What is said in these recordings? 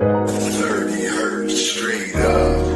30 hertz straight up.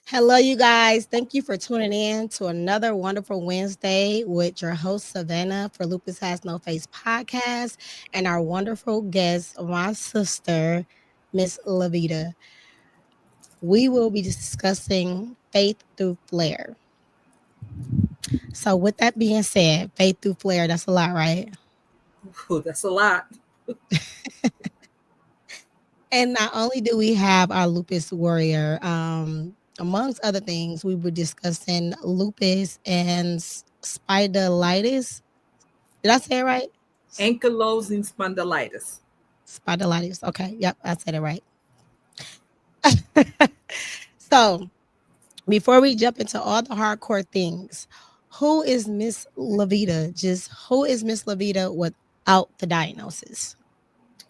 Hello, you guys. Thank you for tuning in to another wonderful Wednesday with your host, Savannah, for Lupus Has No Face podcast, and our wonderful guest, my sister, Miss LaVita. We will be discussing faith through flair. So, with that being said, faith through flair, that's a lot, right? Ooh, that's a lot. And not only do we have our lupus warrior, amongst other things, we were discussing lupus and spondylitis. Did I say it right? Ankylosing spondylitis. Spondylitis. Okay. Yep. I said it right. So before we jump into all the hardcore things, who is Miss LaVita? Just who is Miss LaVita without the diagnosis?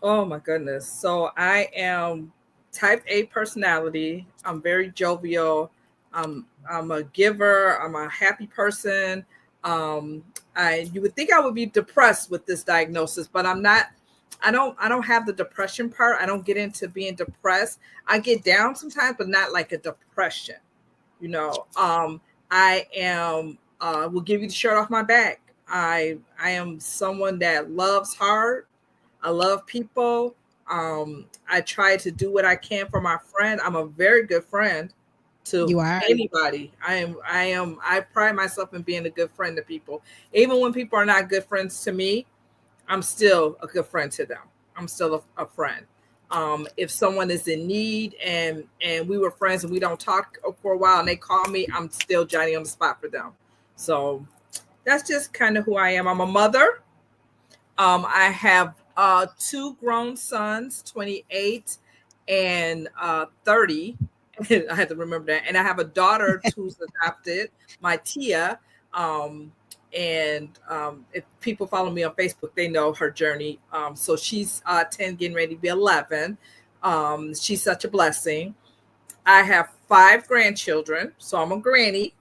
Oh my goodness. So I am type A personality. I'm very jovial. I'm a giver. I'm a happy person. You would think I would be depressed with this diagnosis, but I'm not. I don't have the depression part. I don't get into being depressed. I get down sometimes, but not like a depression. I am will give you the shirt off my back. I am someone that loves hard. I love people. I try to do what I can for my friend. I'm a very good friend to anybody. I pride myself in being a good friend to people. Even when people are not good friends to me, I'm still a good friend to them. I'm still a friend. If someone is in need and we were friends and we don't talk for a while and they call me, I'm still Johnny on the spot for them. So that's just kind of who I am. I'm a mother. I have two grown sons, 28 and 30. I had to remember that. And I have a daughter who's adopted, my Tia. If people follow me on Facebook, they know her journey. So she's 10, getting ready to be 11. She's such a blessing. I have 5 grandchildren, so I'm a granny.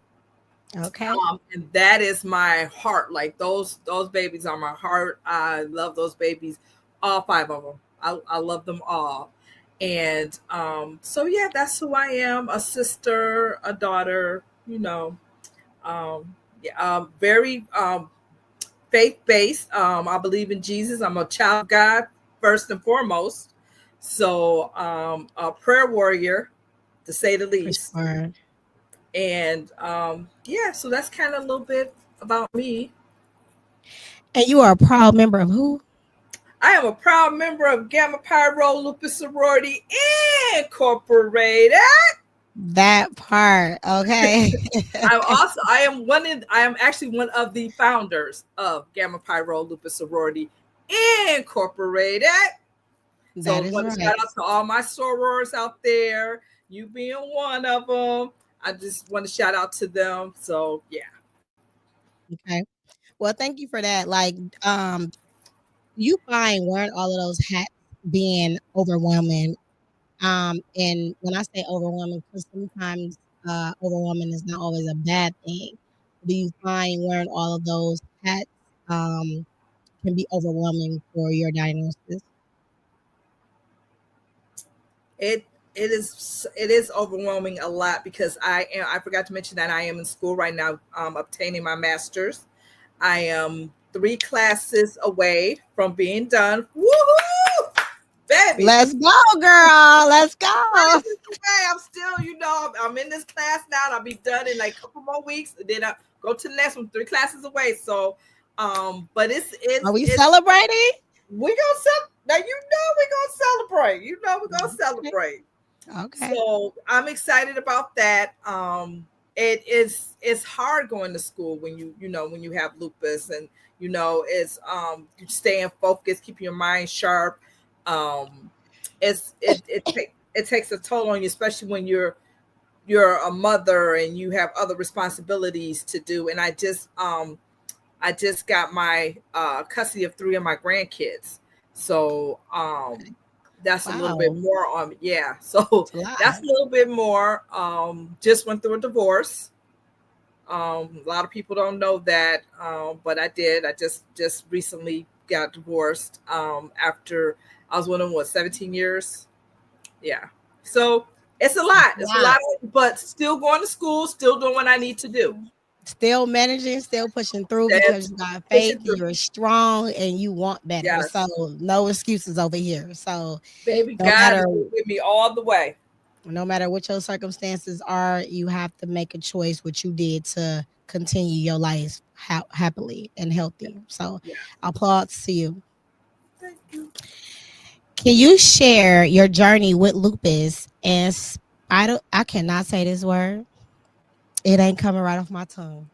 Okay. And that is my heart. Like those babies are my heart. I love those babies, all 5 of them. I love them all. And so yeah, that's who I am. A sister, a daughter, very faith-based. I believe in Jesus. I'm a child of God first and foremost. So a prayer warrior, to say the least. Sure. And so that's kind of a little bit about me. And you are a proud member of who? I am a proud member of Gamma Pyro Lupus Sorority Incorporated. That part, okay. I am actually one of the founders of Gamma Pyro Lupus Sorority Incorporated. So I want to shout out to all my sorors out there, you being one of them. I just want to shout out to them. So yeah. Okay. Well, thank you for that. Like, you find wearing all of those hats being overwhelming. And when I say overwhelming, because sometimes overwhelming is not always a bad thing. Do you find wearing all of those hats can be overwhelming for your diagnosis? It is overwhelming a lot because I forgot to mention that I am in school right now, obtaining my master's. I am 3 classes away from being done. Woohoo! Baby. Let's go, girl. Let's go. I'm still, I'm in this class now, and I'll be done in like a couple more weeks. And then I go to the next one, 3 classes away. So, but it's Are we celebrating? We gonna celebrate. Now we're gonna celebrate. We're gonna celebrate. Okay. So I'm excited about that. It's hard going to school when you have lupus, and it's you staying focused, keeping your mind sharp. It takes a toll on you, especially when you're a mother and you have other responsibilities to do. And I just got my custody of 3 of my grandkids, so that's a little bit more on so that's a little bit more. Just went through a divorce. A lot of people don't know that, but I did. I just recently got divorced after I was with him 17 years. Yeah. So it's a lot. It's a lot, but still going to school, still doing what I need to do. Still managing, still pushing through because you got faith, you're strong, and you want better. Yes. So no excuses over here. So baby, God is with me all the way. No matter what your circumstances are, you have to make a choice, what you did to continue your life happily and healthy. So applause to you. Thank you. Can you share your journey with lupus and I cannot say this word. It ain't coming right off my tongue.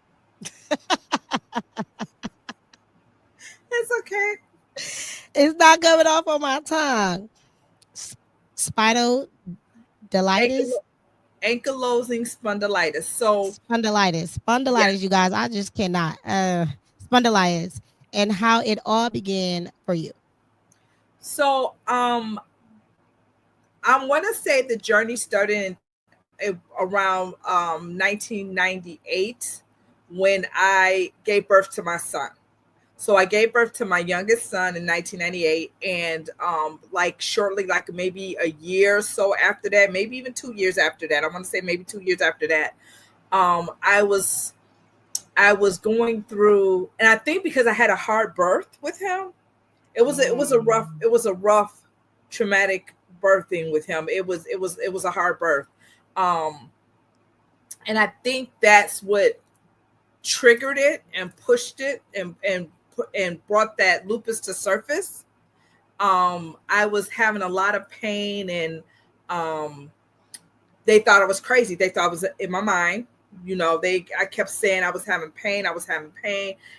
It's okay. It's not coming off on my tongue. Spondylitis? Ankylosing spondylitis. So spondylitis, you guys. I just cannot. Spondylitis, and how it all began for you. So I'm going to say the journey started around 1998 when I gave birth to my son. So I gave birth to my youngest son in 1998, and shortly, maybe a year or so after that, maybe even 2 years after that, I want to say maybe 2 years after that, I was going through, and I think because I had a hard birth with him, it was a rough traumatic birthing with him. It was a hard birth. And I think that's what triggered it and pushed it and brought that lupus to surface. I was having a lot of pain, and they thought I was crazy. They thought I was in my mind. I kept saying I was having pain.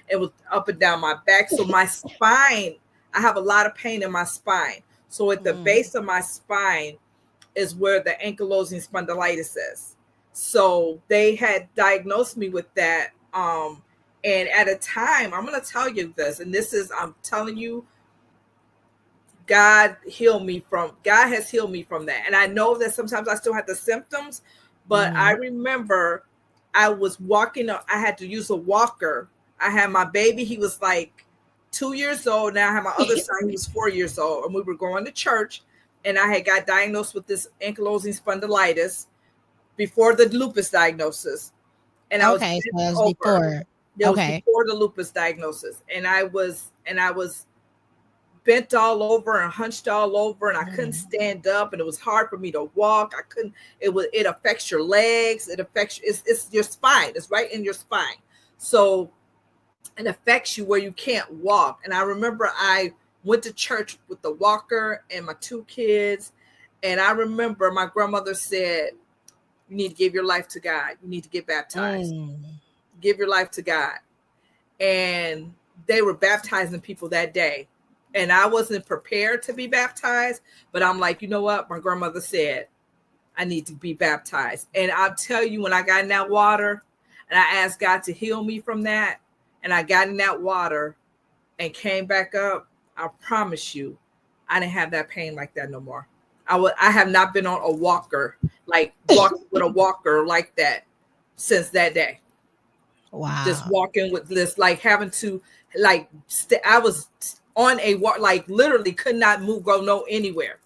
It was up and down my back. So my spine, I have a lot of pain in my spine. So at the base of my spine is where the ankylosing spondylitis is. So they had diagnosed me with that. And at a time, I'm going to tell you this, and I'm telling you, God has healed me from that. And I know that sometimes I still have the symptoms, but I remember I was walking up, I had to use a walker. I had my baby, he was like 2 years old. Now I have my other son, he was 4 years old, and we were going to church, and I had got diagnosed with this ankylosing spondylitis before the lupus diagnosis. And I was before. It was before the lupus diagnosis. And I was bent all over and hunched all over, and I couldn't stand up, and it was hard for me to walk. It affects your legs. It's your spine. It's right in your spine. So it affects you where you can't walk. And I remember I went to church with the walker and my 2 kids. And I remember my grandmother said, you need to give your life to God. You need to get baptized. Give your life to God. And they were baptizing people that day. And I wasn't prepared to be baptized, but I'm like, you know what? My grandmother said, I need to be baptized. And I'll tell you, when I got in that water and I asked God to heal me from that, and I got in that water and came back up, I promise you, I didn't have that pain like that no more. I have not been on a walker, walking with a walker like that since that day. Wow. Just walking with this, having to, I was on a walk, literally could not move, go anywhere.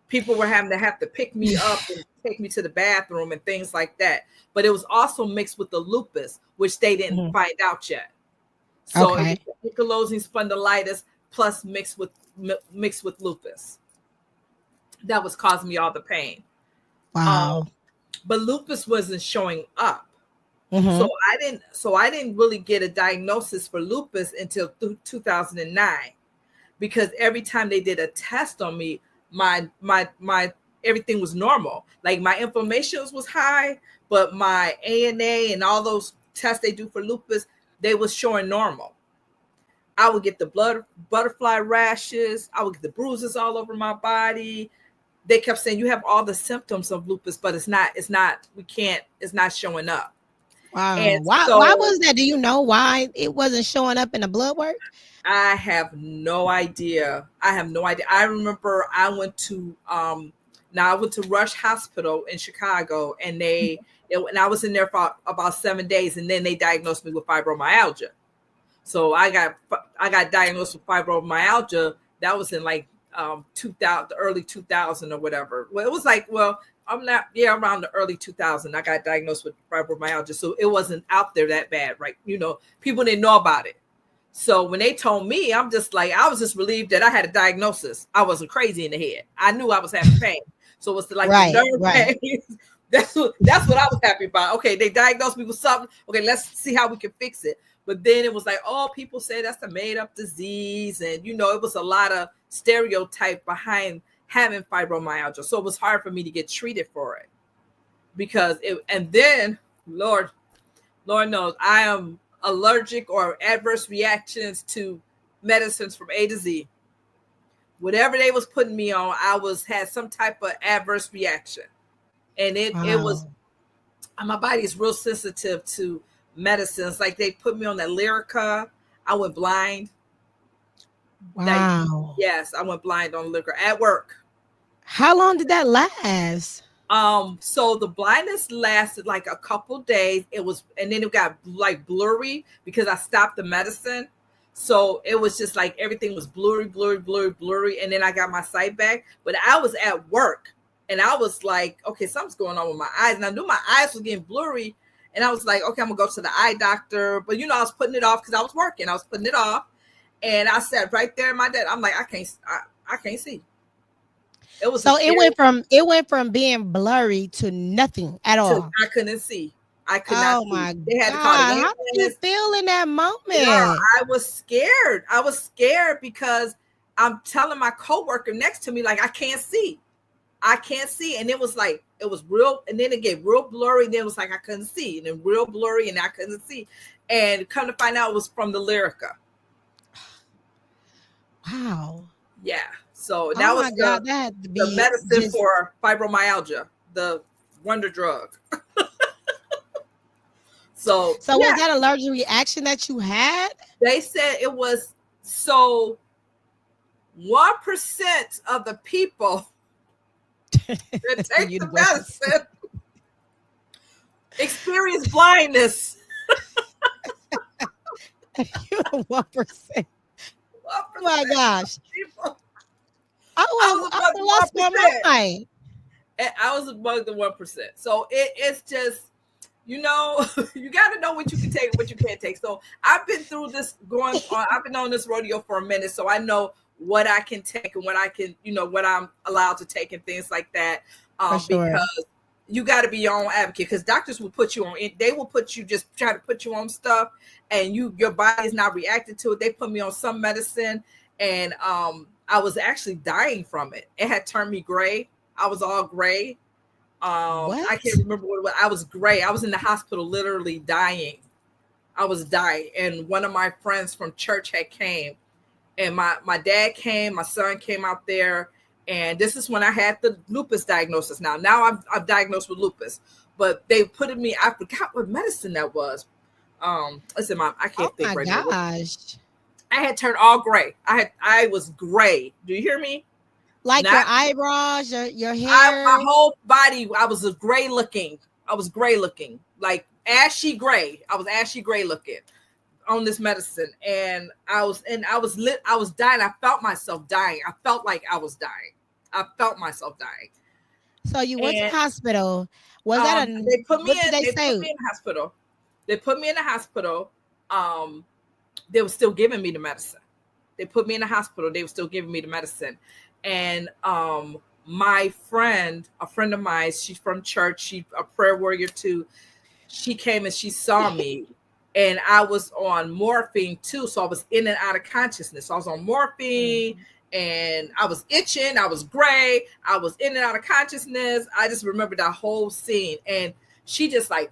People were having to pick me up and take me to the bathroom and things like that. But it was also mixed with the lupus, which they didn't find out yet. So Okay. it was ankylosing spondylitis plus mixed with lupus that was causing me all the pain. Wow. But lupus wasn't showing up. Mm-hmm. So I didn't really get a diagnosis for lupus until 2009, because every time they did a test on me, my everything was normal. Like my inflammation was high, but my ANA and all those tests they do for lupus, they was showing normal. I would get the butterfly rashes. I would get the bruises all over my body. They kept saying you have all the symptoms of lupus, but it's not showing up. Wow. And Why so was that? Do you know why it wasn't showing up in the blood work? I have no idea. I remember I went to Rush Hospital in Chicago, and and I was in there for about 7 days, and then they diagnosed me with fibromyalgia. So I got diagnosed with fibromyalgia. That was in like 2000, the early 2000 or whatever. Well, it was like, around the early 2000, I got diagnosed with fibromyalgia. So it wasn't out there that bad, right? People didn't know about it. So when they told me, I was just relieved that I had a diagnosis. I wasn't crazy in the head. I knew I was having pain. So it's like the nerve pain. That's what I was happy about. Okay, they diagnosed me with something. Okay, let's see how we can fix it. But then it was like, oh, people say that's a made up disease. And, it was a lot of stereotype behind having fibromyalgia. So it was hard for me to get treated for it and then Lord knows I am allergic or adverse reactions to medicines from A to Z. Whatever they was putting me on, had some type of adverse reaction. And it was, my body is real sensitive to medicines. Like they put me on that Lyrica. I went blind. Wow. Yes, I went blind on Lyrica at work. How long did that last? So the blindness lasted like a couple days. And then it got like blurry because I stopped the medicine. So it was just like everything was blurry. And then I got my sight back. But I was at work and I was like, okay, something's going on with my eyes. And I knew my eyes was getting blurry. And I was like, okay, I'm gonna go to the eye doctor. But I was putting it off because I was working. I was putting it off. And I sat right there in my desk. I'm like, I can't see. It went from being blurry to nothing at all. I couldn't see. I could not see. My they had God. to call How did you feel in that moment? Yeah, I was scared because I'm telling my coworker next to me, like, I can't see. And it was real. And then it get real blurry. And then it was like, I couldn't see. And then real blurry and I couldn't see. And come to find out it was from the Lyrica. Wow. Yeah. So that was the medicine for fibromyalgia, the wonder drug. So was that allergic reaction that you had? They said it was 1% of the people that take the medicine experience blindness. 1%. Oh my gosh. People. I lost my mind. I was among the 1%. So it's just, you got to know what you can take and what you can't take. So I've been through this I've been on this rodeo for a minute. So I know what I can take and what I can, what I'm allowed to take and things like that. Because you got to be your own advocate, because doctors will put you on, they will just try to put you on stuff and your body is not reacting to it. They put me on some medicine and I was actually dying from it. It had turned me gray. I was all gray. I can't remember what it was. I was gray. I was in the hospital literally dying. I was dying. And one of my friends from church had came. And my dad came, my son came out there. And this is when I had the lupus diagnosis. Now I'm diagnosed with lupus. But they put in me, I forgot what medicine that was. Listen, Mom, I can't think right now. Oh my gosh. I had turned all gray. I was gray. Do you hear me? Like your eyebrows, your hair. My whole body, I was gray looking. Like ashy gray. I was ashy gray looking on this medicine. And I was dying. I felt myself dying. I felt like I was dying. I felt myself dying. So you went to the hospital. Was that they put me in the hospital. They put me in the hospital. they were still giving me the medicine. They put me in the hospital. They were still giving me the medicine. And my friend, a friend of mine, she's from church. She's a prayer warrior too. She came and she saw me, and I was on morphine too. So I was in and out of consciousness. So I was on morphine, and I was itching. I was gray. I was in and out of consciousness. I just remember that whole scene. And she just like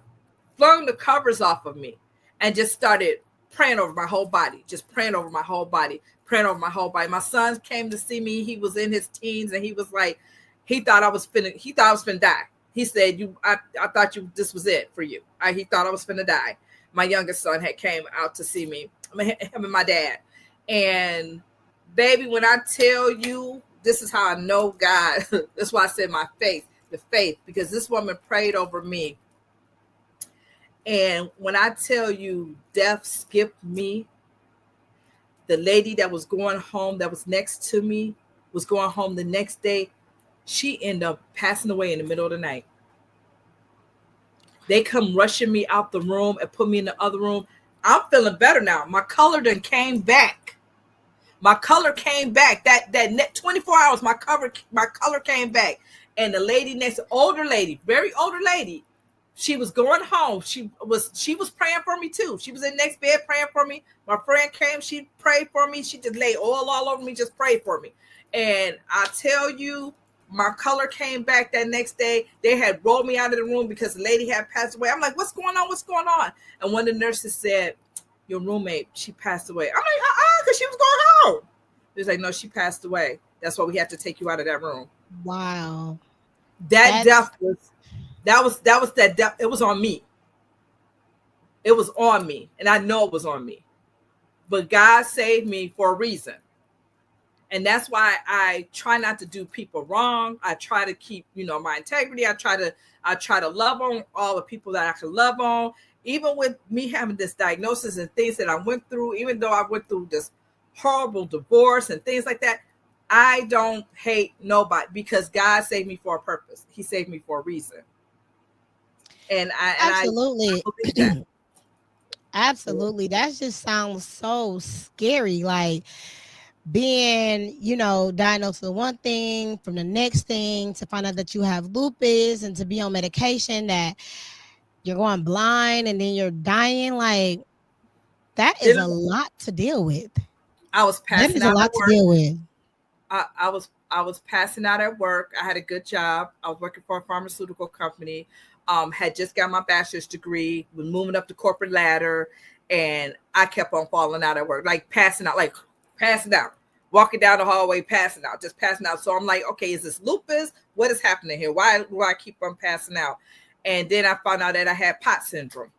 flung the covers off of me and just started praying over my whole body, just praying over my whole body, praying over my whole body. My son came to see me. He was in his teens, and he was like, he thought I was finna die. He said, I thought this was it for you. He thought I was finna die. My youngest son had came out to see me, him and my dad. And baby, when I tell you, this is how I know God. That's why I said the faith, because this woman prayed over me. And when I tell you death skipped me, the lady that was going home, that was next to me, was going home the next day. She ended up passing away in the middle of the night. They come rushing me out the room and put me in the other room. I'm feeling better now. My color done came back. My color came back. That 24 hours, my color came back. And the lady next, older lady, very older lady, she was going home. She was praying for me too. She was in the next bed praying for me. My friend came, she prayed for me. She just laid oil all over me, just prayed for me. And I tell you, my color came back that next day. They had rolled me out of the room because the lady had passed away. I'm like, what's going on? What's going on? And one of the nurses said, your roommate, she passed away. I'm like, because she was going home. He was like, no, she passed away. That's why we had to take you out of that room. Wow. That death was that death. It was on me. It was on me. And I know it was on me. But God saved me for a reason. And that's why I try not to do people wrong. I try to keep, my integrity. I try to love on all the people that I can love on. Even with me having this diagnosis and things that I went through, even though I went through this horrible divorce and things like that, I don't hate nobody because God saved me for a purpose. He saved me for a reason. And absolutely. I believe that. Absolutely. That just sounds so scary. Like being, diagnosed with one thing from the next thing to find out that you have lupus and to be on medication that you're going blind and then you're dying. Like that is a lot to deal with. I was passing out. That is a lot to deal with. I was passing out at work. I had a good job. I was working for a pharmaceutical company. Had just got my bachelor's degree, was moving up the corporate ladder, and I kept on falling out at work, passing out, walking down the hallway, passing out, just passing out. So I'm like, okay, is this lupus? What is happening here? Why do I keep on passing out? And then I found out that I had POTS syndrome.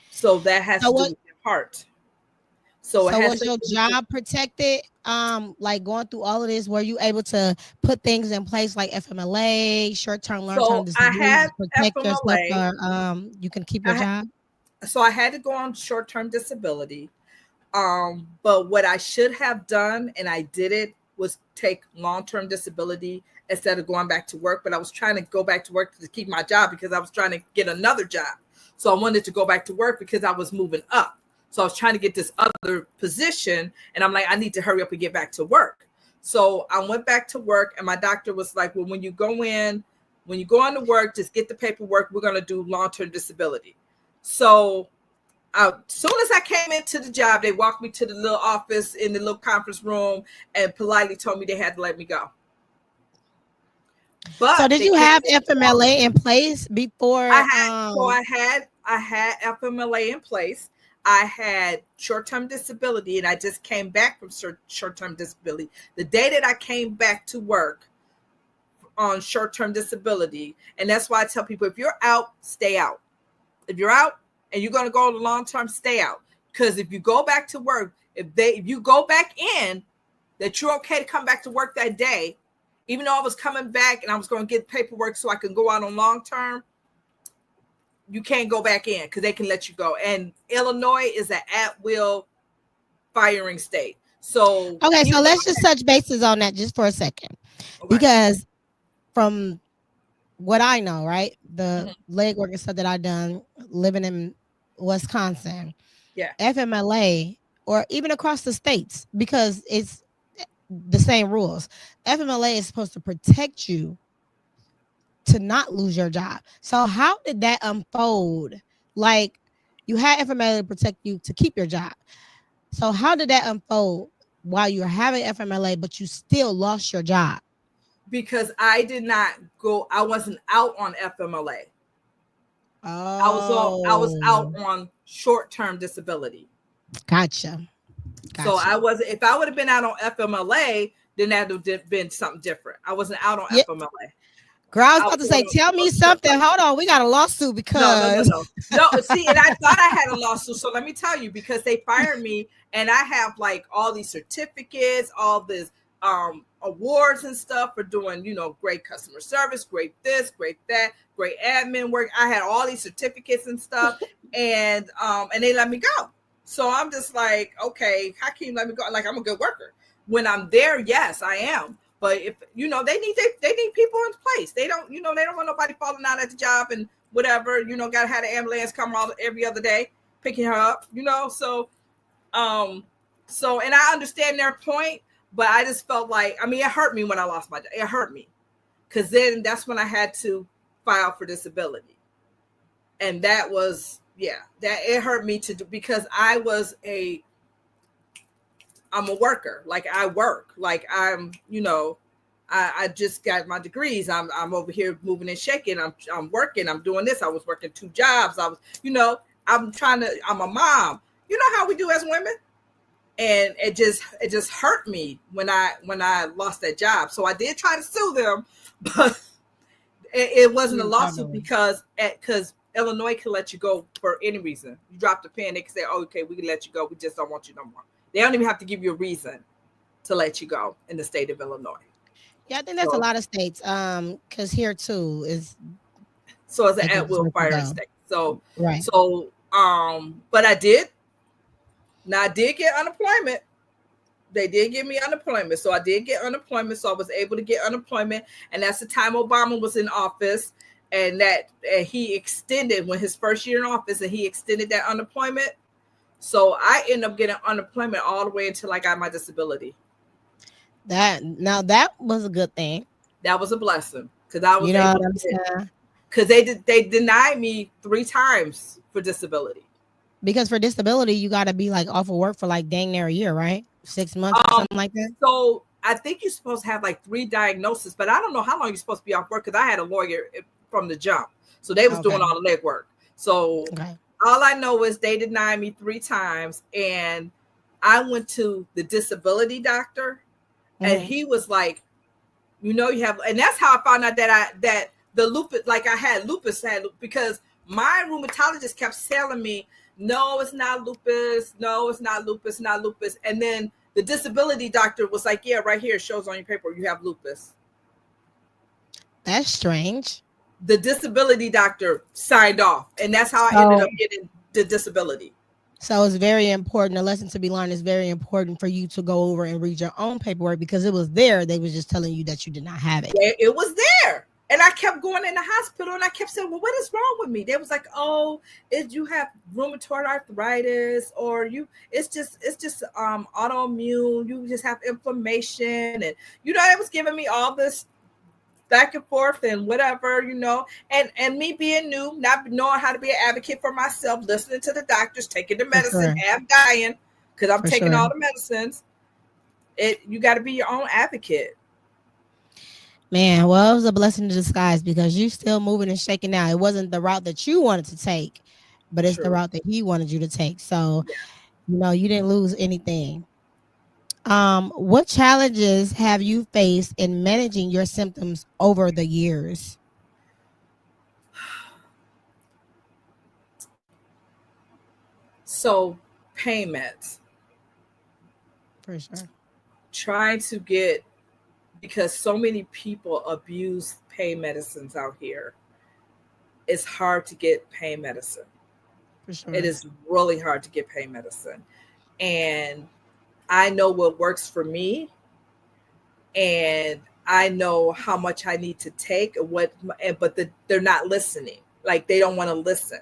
So that has to do with your heart. So was your job protected? Like going through all of this, were you able to put things in place like FMLA, short-term, long-term disability to protect yourself, or you can keep your job? So I had to go on short-term disability. But what I should have done, and I did it, was take long-term disability instead of going back to work. But I was trying to go back to work to keep my job because I was trying to get another job. So I wanted to go back to work because I was moving up. So I was trying to get this other position, and I'm like, I need to hurry up and get back to work. So I went back to work, and my doctor was like, well, when you go on to work, just get the paperwork. We're going to do long-term disability. So as soon as I came into the job, they walked me to the little office in the little conference room and politely told me they had to let me go. But so did you have FMLA in place before? I had FMLA in place. I had short-term disability, and I just came back from short-term disability. The day that I came back to work on short-term disability, and that's why I tell people, if you're out, stay out. If you're out and you're going to go to long-term, stay out. Because if you go back to work, if you go back in, that you're okay to come back to work that day, even though I was coming back and I was going to get paperwork so I can go out on long-term, you can't go back in because they can let you go. And Illinois is an at-will firing state. So okay, so let's just touch bases on that just for a second. Okay. Because from what I know, right, the leg work and stuff that I've done living in Wisconsin, Yeah. FMLA, or even across the states, because it's the same rules. FMLA is supposed to protect you to not lose your job. So how did that unfold? Like, you had FMLA to protect you to keep your job. So how did that unfold while you were having FMLA, but you still lost your job? Because I did not go, I wasn't out on FMLA. I was out Oh, on short-term disability. gotcha. So I Gotcha. wasn't, if I would have been out on FMLA, then that would have been something different. I wasn't out on Yeah. FMLA. Girl, I was I about to was say, tell me something. Hold on. We got a lawsuit no, no, no, because no, no. See, and I thought I had a lawsuit. So let me tell you, because they fired me, and I have like all these certificates, all this awards and stuff for doing, great customer service, great this, great that, great admin work. I had all these certificates and stuff, and they let me go. So I'm just like, okay, how can you let me go? Like, I'm a good worker. When I'm there, yes, I am. But if they need people in place. They don't want nobody falling out at the job and whatever. Got to have an ambulance come every other day picking her up. So and I understand their point, but I just felt like, it hurt me when I lost my job. It hurt me because then that's when I had to file for disability, and that was that it hurt me to do, because I'm a worker. Like, I work. Like, I'm, I just got my degrees. I'm over here moving and shaking. I'm working. I'm doing this. I was working 2 jobs. I was, I'm a mom. You know how we do as women? And it just hurt me when I lost that job. So I did try to sue them, but it wasn't a lawsuit because Illinois can let you go for any reason. You dropped a pen, they can say, oh, okay, we can let you go. We just don't want you no more. They don't even have to give you a reason to let you go in the state of Illinois. yeah, I think that's a lot of states. Because here too is so it's an at-will fire state. So right. But I did get unemployment. They did give me unemployment. So I did get unemployment. So I was able to get unemployment. And that's the time Obama was in office. And he extended when his first year in office, and he extended that unemployment. So I ended up getting unemployment all the way until I got my disability. That was a good thing. That was a blessing, because I was able to, because they denied me 3 times for disability. Because for disability, you got to be like off of work for like dang near a year, right? 6 months or something like that. So I think you're supposed to have like 3 diagnoses, but I don't know how long you're supposed to be off work, because I had a lawyer from the jump, so they was doing all the legwork. So all I know is they denied me 3 times, and I went to the disability doctor, and he was like, you have, and that's how I found out that the lupus, like I had lupus, because my rheumatologist kept telling me, no, it's not lupus. No, it's not lupus, not lupus. And then the disability doctor was like, yeah, right here, it shows on your paper you have lupus. That's strange. The disability doctor signed off, and that's how I ended up getting the disability. So it's very important. A lesson to be learned is very important for you to go over and read your own paperwork, because it was there. They was just telling you that you did not have it. It was there. And I kept going in the hospital, and I kept saying, well, what is wrong with me? They was like, oh, you have rheumatoid arthritis, or it's just autoimmune. You just have inflammation. And, they was giving me all this back and forth and whatever, and me being new, not knowing how to be an advocate for myself, listening to the doctors, taking the medicine, half dying, because I'm taking all the medicines. You got to be your own advocate. Man, well, it was a blessing in disguise, because you still moving and shaking now. It wasn't the route that you wanted to take, but it's the route that he wanted you to take. So, you didn't lose anything. What challenges have you faced in managing your symptoms over the years? So, pain meds. For sure. Trying to get, because so many people abuse pain medicines out here, it's hard to get pain medicine. For sure. It is really hard to get pain medicine. And I know what works for me, and I know how much I need to take, but they're not listening. Like, they don't want to listen.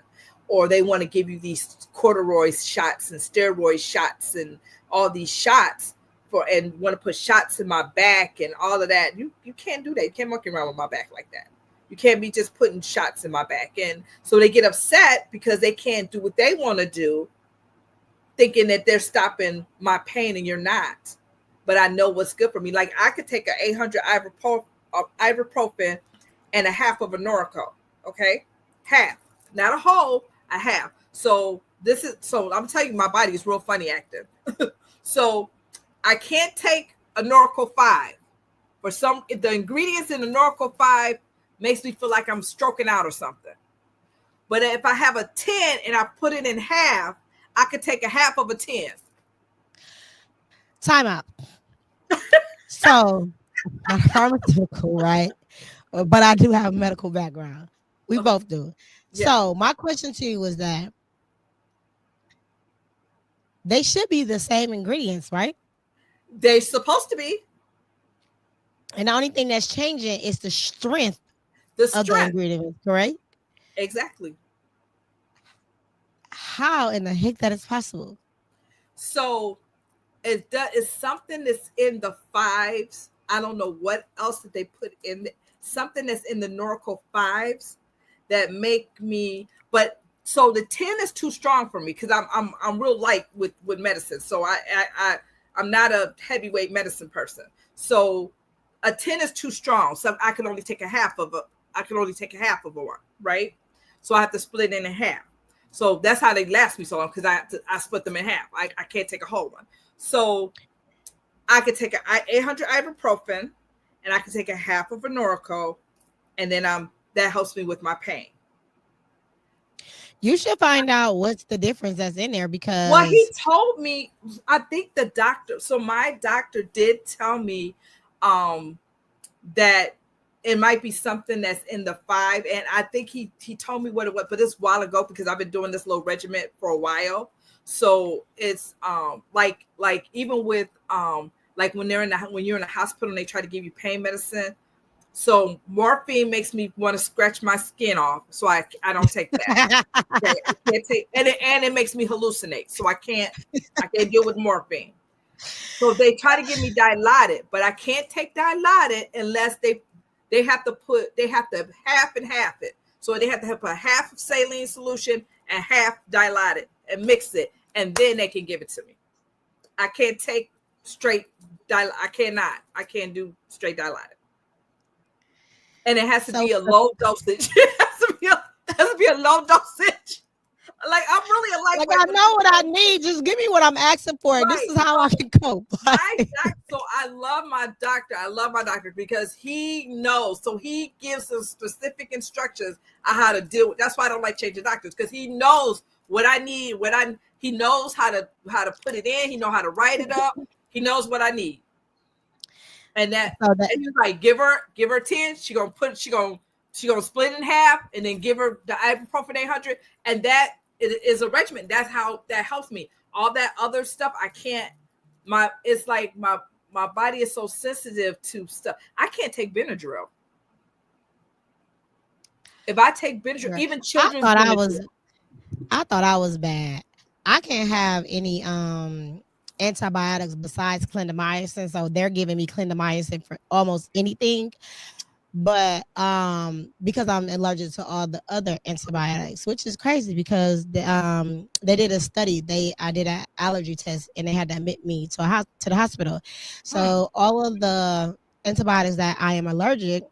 or they want to give you these corduroy shots and steroid shots and all these shots and want to put shots in my back and all of that. You can't do that. You can't monkey around with my back like that. You can't be just putting shots in my back. And so they get upset because they can't do what they want to do, thinking that they're stopping my pain, and you're not. But I know what's good for me. Like I could take an 800 ibuprofen and a half of a Norco. Okay, half, not a whole, a half. So I'm telling you, my body is real funny acting. So I can't take a Norco 5. The ingredients in the Norco 5 makes me feel like I'm stroking out or something. But if I have a 10 and I put it in half, I could take a half of a 10. Time out. So I'm pharmaceutical, right? But I do have a medical background. We both do. Yeah. So my question to you is that they should be the same ingredients, right? They're supposed to be. And the only thing that's changing is the strength of the ingredients, correct? Exactly. How in the heck that is possible? So it's something that's in the 5s. I don't know what else that they put in there. Something that's in the Norco 5s that make me, but so the 10 is too strong for me because I'm real light with medicine. So I'm not a heavyweight medicine person. So a 10 is too strong. So I can only take a half of one, right? So I have to split it in half. So that's how they last me so long, because I split them in half. I can't take a whole one. So I could take an 800 ibuprofen, and I could take a half of a Norco, and then that helps me with my pain. You should find out what's the difference that's in there, because well, he told me, I think the doctor, so my doctor did tell me that it might be something that's in the 5, and I think he told me what it was, but it's a while ago because I've been doing this little regimen for a while. So it's like even with like when you're in the hospital and they try to give you pain medicine. So morphine makes me want to scratch my skin off, so I don't take that. Okay, I can't take, and it makes me hallucinate, so I can't deal with morphine. So they try to give me Dilaudid, but I can't take Dilaudid unless they have to half and half it. So they have to have a half of saline solution and half Dilaudid and mix it, and then they can give it to me. I can't take straight Dilaudid. I can't do straight Dilaudid. And it has to be a low dosage. It has to be a low dosage. Like I'm really like I know what I need. Just give me what I'm asking for. Right. This is how I can cope. So I love my doctor. I love my doctor because he knows. So he gives us specific instructions on how to deal with. That's why I don't like changing doctors, because he knows what I need. He knows how to put it in. He knows how to write it up. He knows what I need. And and he's like, give her 10. She gonna split it in half, and then give her the ibuprofen 800, and that is a regimen. That's how that helps me. All that other stuff, I can't. It's like my body is so sensitive to stuff. I can't take Benadryl. If I take Benadryl, even children. I thought I was bad. I can't have any antibiotics besides clindamycin, so they're giving me clindamycin for almost anything, but because I'm allergic to all the other antibiotics, which is crazy because they did a study. I did an allergy test, and they had to admit me to the hospital. So all of the antibiotics that I am allergic,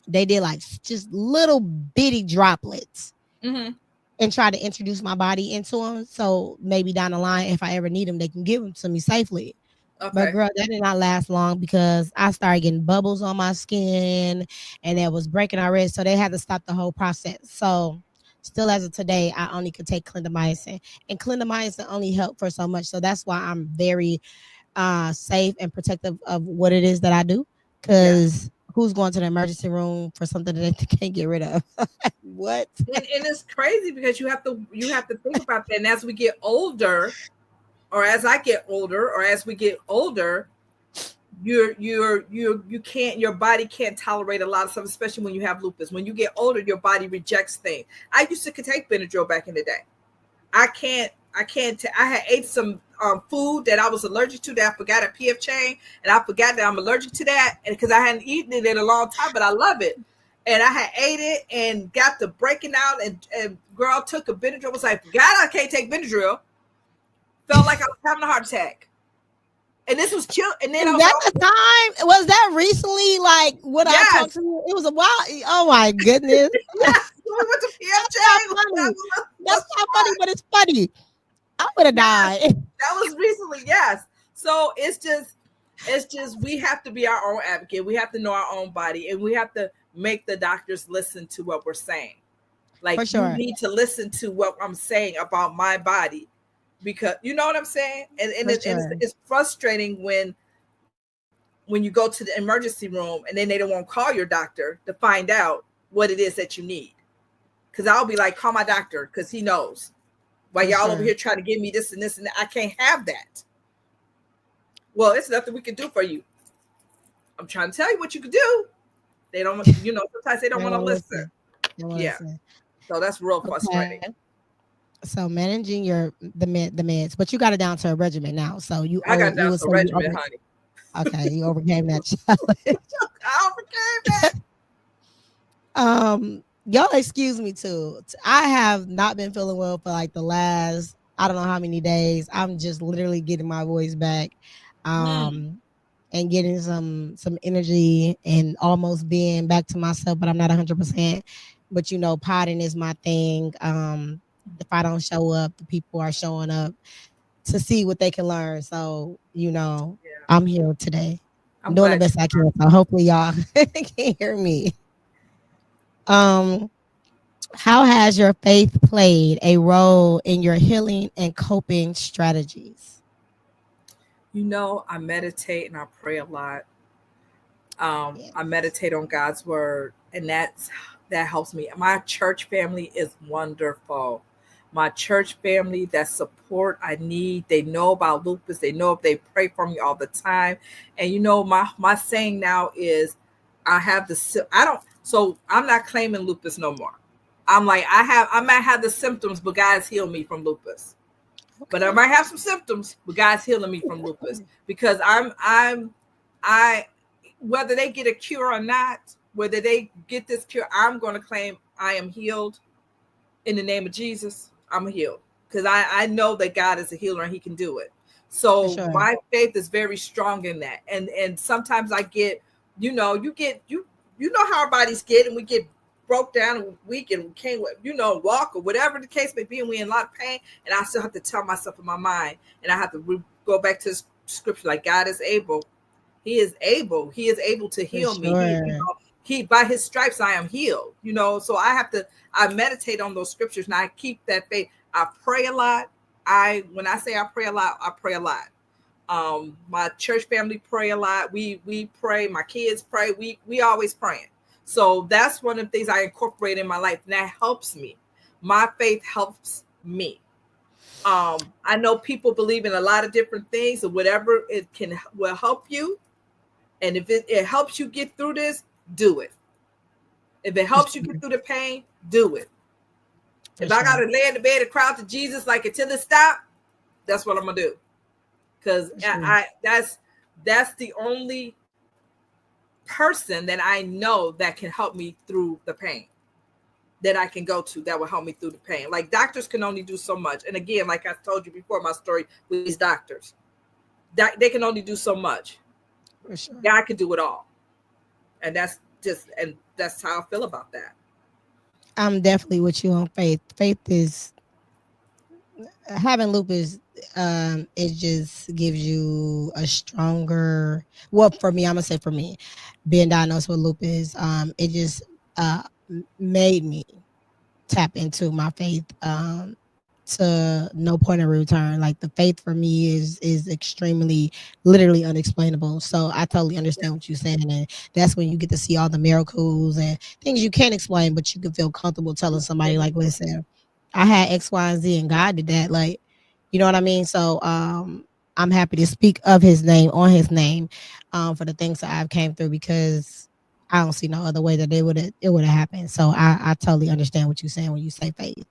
they did like just little bitty droplets. Mm-hmm. And try to introduce my body into them. So maybe down the line, if I ever need them, they can give them to me safely. Okay. But girl, that did not last long because I started getting bubbles on my skin and it was breaking already. So they had to stop the whole process. So still as of today, I only could take clindamycin. And clindamycin only helped for so much. So that's why I'm very safe and protective of what it is that I do. Because who's going to the emergency room for something that they can't get rid of? What? And it's crazy because you have to think about that. And as we get older, or as I get older, or as we get older, you can't, your body can't tolerate a lot of stuff, especially when you have lupus. When you get older, your body rejects things. I used to take Benadryl back in the day. I had ate some food that I was allergic to that I forgot at PF Chain, and I forgot that I'm allergic to that, and because I hadn't eaten it in a long time, but I love it. And I had ate it and got the breaking out, and girl took a Benadryl, was like, God, I can't take Benadryl. Felt like I was having a heart attack. And this was chill. And then the time? Was that recently? Like when I talked to you? It was a while. Oh my goodness. Yes, we went to PFJ. That's not funny, but it's funny. I would have died. That was recently, yes. So it's just we have to be our own advocate. We have to know our own body, and we have to make the doctors listen to what we're saying. Like, for sure. You need to listen to what I'm saying about my body, because you know what I'm saying. And it's frustrating when you go to the emergency room and then they don't want to call your doctor to find out what it is that you need. Because I'll be like, call my doctor because he knows. While y'all over here trying to give me this and this and that, I can't have that. Well, it's nothing we can do for you. I'm trying to tell you what you can do. They don't, sometimes they don't want to listen. Yeah. So that's real frustrating. So managing the meds, but you got it down to a regimen now. So I got it down to a regimen, honey. Okay, you overcame that challenge. I overcame that. Y'all excuse me too. I have not been feeling well for like the last, I don't know how many days. I'm just literally getting my voice back, and getting some energy and almost being back to myself, but I'm not 100%. But potting is my thing. If I don't show up, the people are showing up to see what they can learn. So, I'm here today. I'm doing the best I can. So hopefully y'all can hear me. How has your faith played a role in your healing and coping strategies? I meditate and I pray a lot. I meditate on God's word, and that helps me. My church family is wonderful. My church family, that support I need. They know about lupus. They know if they pray for me all the time. And my saying now is, so I'm not claiming lupus no more. I'm like, I might have the symptoms, but God's healed me from lupus. Okay. But I might have some symptoms, but God's healing me from lupus, because I whether they get a cure or not, whether they get this cure, I'm going to claim I am healed in the name of Jesus. I'm healed because I know that God is a healer and he can do it. So my faith is very strong in that. And sometimes I get, you know how our bodies get, and we get broke down and weak and we can't, walk or whatever the case may be, and we're in a lot of pain. And I still have to tell myself in my mind, and I have to go back to the scripture, like God is able. He is able. He is able to heal me. He by his stripes I am healed. So I meditate on those scriptures, and I keep that faith. I pray a lot. When I say I pray a lot, I pray a lot. My church family pray a lot. We pray. My kids pray. We always praying. So that's one of the things I incorporate in my life, and that helps me. My faith helps me. I know people believe in a lot of different things, and whatever will help you. And if it helps you get through this, do it. If it helps you get through the pain, do it. If I gotta lay in the bed and cry out to Jesus like until it stop, that's what I'm gonna do. Because that's the only person that I know that can help me through the pain, that I can go to that will help me through the pain. Like, doctors can only do so much. And again, like I told you before, my story with these doctors, they can only do so much. For sure. God can do it all. And that's how I feel about that. I'm definitely with you on faith. Faith is having lupus. It just gives you a stronger. Well, for me, I'm gonna say for me, being diagnosed with lupus, it just made me tap into my faith to no point of return. Like, the faith for me is extremely, literally unexplainable. So I totally understand what you're saying, and that's when you get to see all the miracles and things you can't explain, but you can feel comfortable telling somebody, like, listen, I had X, Y, and Z, and God did that. Like, you know what I mean? So I'm happy to speak of his name on his name for the things that I've came through, because I don't see no other way that it would have happened. So I totally understand what you're saying when you say faith.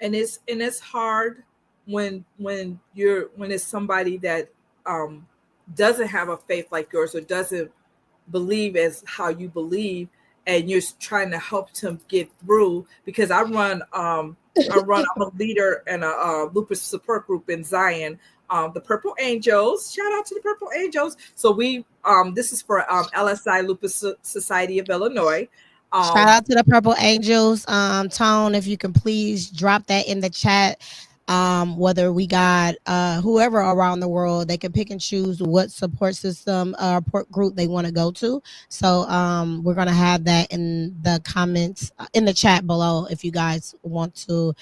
And it's hard when it's somebody that um doesn't have a faith like yours, or doesn't believe as how you believe, and you're trying to help them get through. Because I'm a leader in a lupus support group in Zion, the Purple Angels. Shout out to the Purple Angels. So we this is for LSI Lupus Society of Illinois. Shout um out to the Purple Angels. Tone, if you can please drop that in the chat. Whether we got whoever around the world, they can pick and choose what support system support group they want to go to. So we're gonna have that in the comments in the chat below if you guys want to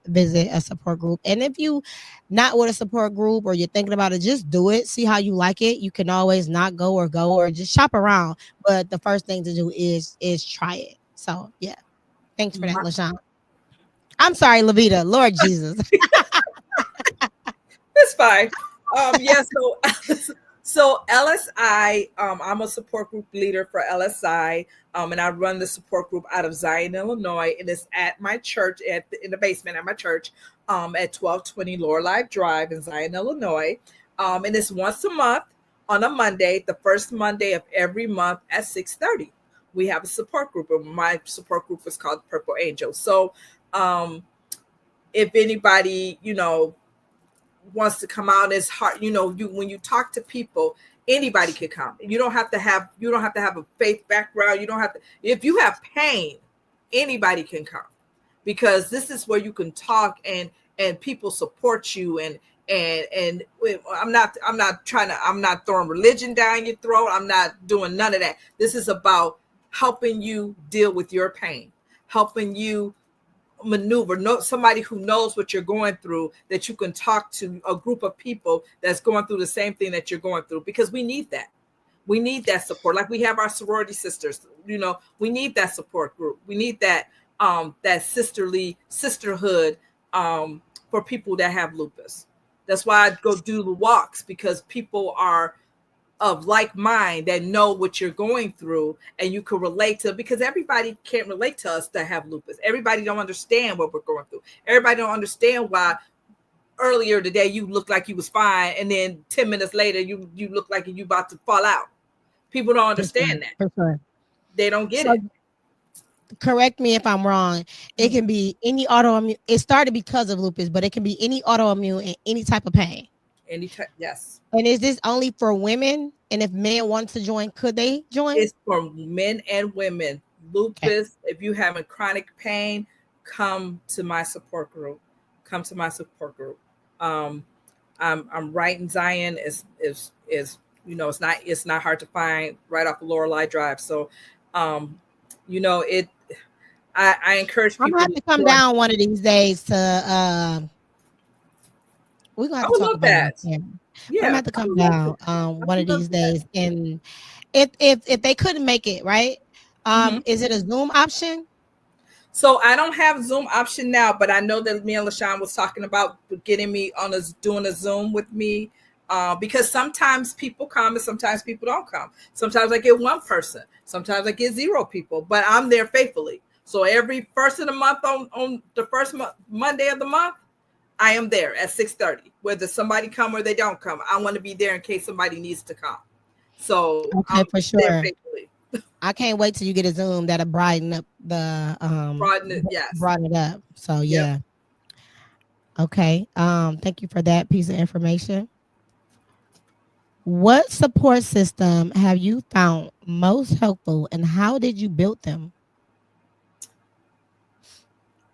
visit a support group. And if you not with a support group, or you're thinking about it, just do it. See how you like it. You can always not go, or just shop around. But the first thing to do is try it. So yeah, thanks for that, my, LaShawn. I'm sorry, LaVita. Lord Jesus. it's fine. Yeah, so LSI, I'm a support group leader for LSI, and I run the support group out of Zion, Illinois, and it's at my church, in the basement at my church, at 1220 Lorelei Drive in Zion, Illinois. And it's once a month on a Monday, the first Monday of every month at 6:30. We have a support group, and my support group is called Purple Angels. So if anybody, wants to come out, as hard, when you talk to people, anybody could come. You don't have to have a faith background. You don't have to. If you have pain, anybody can come, because this is where you can talk, and people support you. And I'm not throwing religion down your throat. I'm not doing none of that. This is about helping you deal with your pain, helping you maneuver, somebody who knows what you're going through, that you can talk to, a group of people that's going through the same thing that you're going through, because we need that support. Like we have our sorority sisters, we need that support group. We need that that sisterhood for people that have lupus. That's why I go do the walks, because people are of like mind, that know what you're going through, and you can relate to, because everybody can't relate to us that have lupus. Everybody don't understand what we're going through. Everybody don't understand why earlier today you looked like you was fine, and then 10 minutes later you look like you about to fall out. People don't understand that. For sure. They don't get So, it. correct me if I'm wrong. It can be any autoimmune. It started because of lupus, but it can be any autoimmune and any type of pain. Anytime, yes. And is this only for women? And if men want to join, could they join? It's for men and women. Lupus, okay. If you having chronic pain, come to my support group. Come to my support group. I'm right in Zion. Is it's not hard to find, right off the Lorelei Drive. So I encourage people. I'm gonna have to come down one of these days to we're gonna have to talk about that. Yeah, I'm gonna have to come down one of these days. And if they couldn't make it, right? Is it a Zoom option? So I don't have Zoom option now, but I know that me and LaShawn was talking about getting me doing a Zoom with me, because sometimes people come and sometimes people don't come. Sometimes I get one person, sometimes I get 0 people, but I'm there faithfully. So every first of the month, on the first Monday of the month, I am there at 6:30. Whether somebody come or they don't come, I want to be there in case somebody needs to come. So okay, for sure. I can't wait till you get a Zoom that'll brighten up the broaden it up. So yeah. Yep. Okay. Thank you for that piece of information. What support system have you found most helpful, and how did you build them?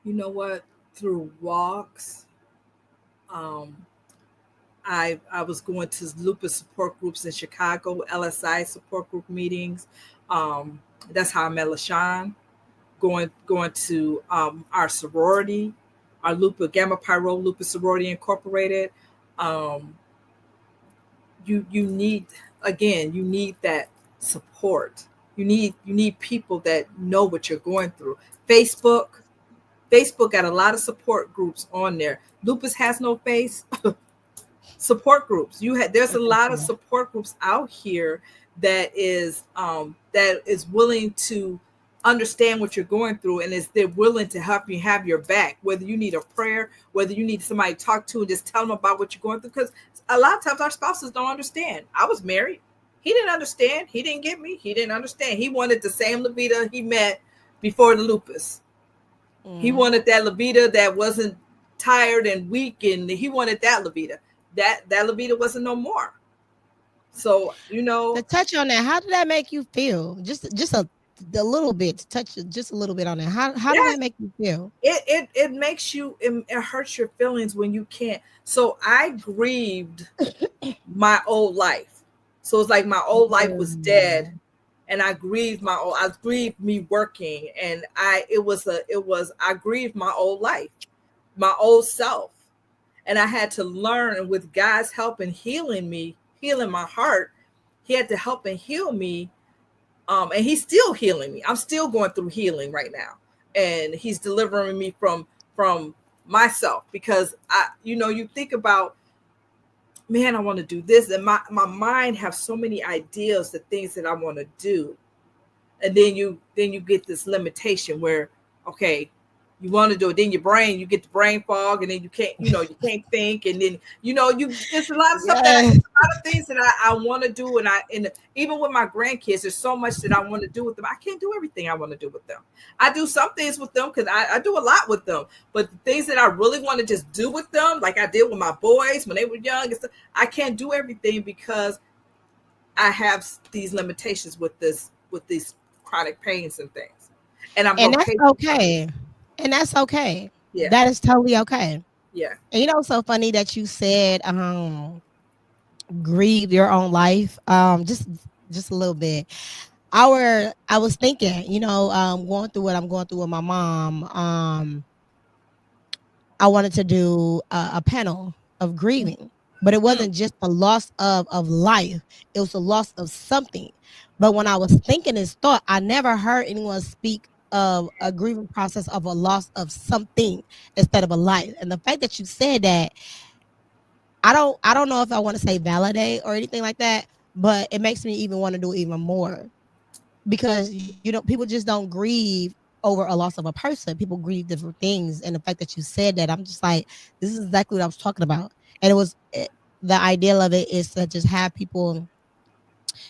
You know what? Through walks. I was going to lupus support groups in Chicago, LSI support group meetings. That's how I met LaShawn. Going to our sorority, our Gamma Pyro Lupus Sorority Incorporated. You need that support. You need people that know what you're going through. Facebook got a lot of support groups on there. Lupus Has No Face. support groups. There's a lot of Mhm. support groups out here that is willing to understand what you're going through, and is they're willing to help you, have your back, whether you need a prayer, whether you need somebody to talk to and just tell them about what you're going through. Because a lot of times our spouses don't understand. I was married. He didn't understand. He didn't get me. He didn't understand. He wanted the same LaVita he met before the lupus. He Mhm. wanted that LaVita that wasn't tired and weak, and he wanted that LaVita. That LaVita wasn't no more. So To touch on that, how did that make you feel? Just a little bit to touch just a little bit on that. How did that yes, make you feel? it makes you, it hurts your feelings when you can't. So I grieved my old life. So it's like my old life was dead, Mm. and I grieved me working, and I grieved my old life, my old self. And I had to learn, with God's help and healing me, healing my heart. He had to help and heal me. And he's still healing me. I'm still going through healing right now. And he's delivering me from myself, because you think about, man, I want to do this, and my mind have so many ideas, the things that I want to do. And then you get this limitation where, okay, you want to do it, then you get the brain fog, and then you can't think, and then you there's a lot of stuff that Yes. a lot of things that I want to do, and even with my grandkids, there's so much that I want to do with them. I can't do everything I want to do with them. I do some things with them because I do a lot with them, but the things that I really want to just do with them, like I did with my boys when they were young and stuff, I can't do everything because I have these limitations with these chronic pains and things. And I'm And that's okay. okay. And that's okay. Yeah. That is totally okay. Yeah. And it's so funny that you said grieve your own life. Just a little bit. I was thinking, going through what I'm going through with my mom. I wanted to do a panel of grieving, but it Mm, wasn't just the loss of life; it was the loss of something. But when I was thinking this thought, I never heard anyone speak of a grieving process of a loss of something instead of a life. And the fact that you said that, I don't know if I want to say validate or anything like that, but it makes me even want to do even more because people just don't grieve over a loss of a person. People grieve different things, and the fact that you said that, I'm just like, this is exactly what I was talking about. And the ideal of it is to just have people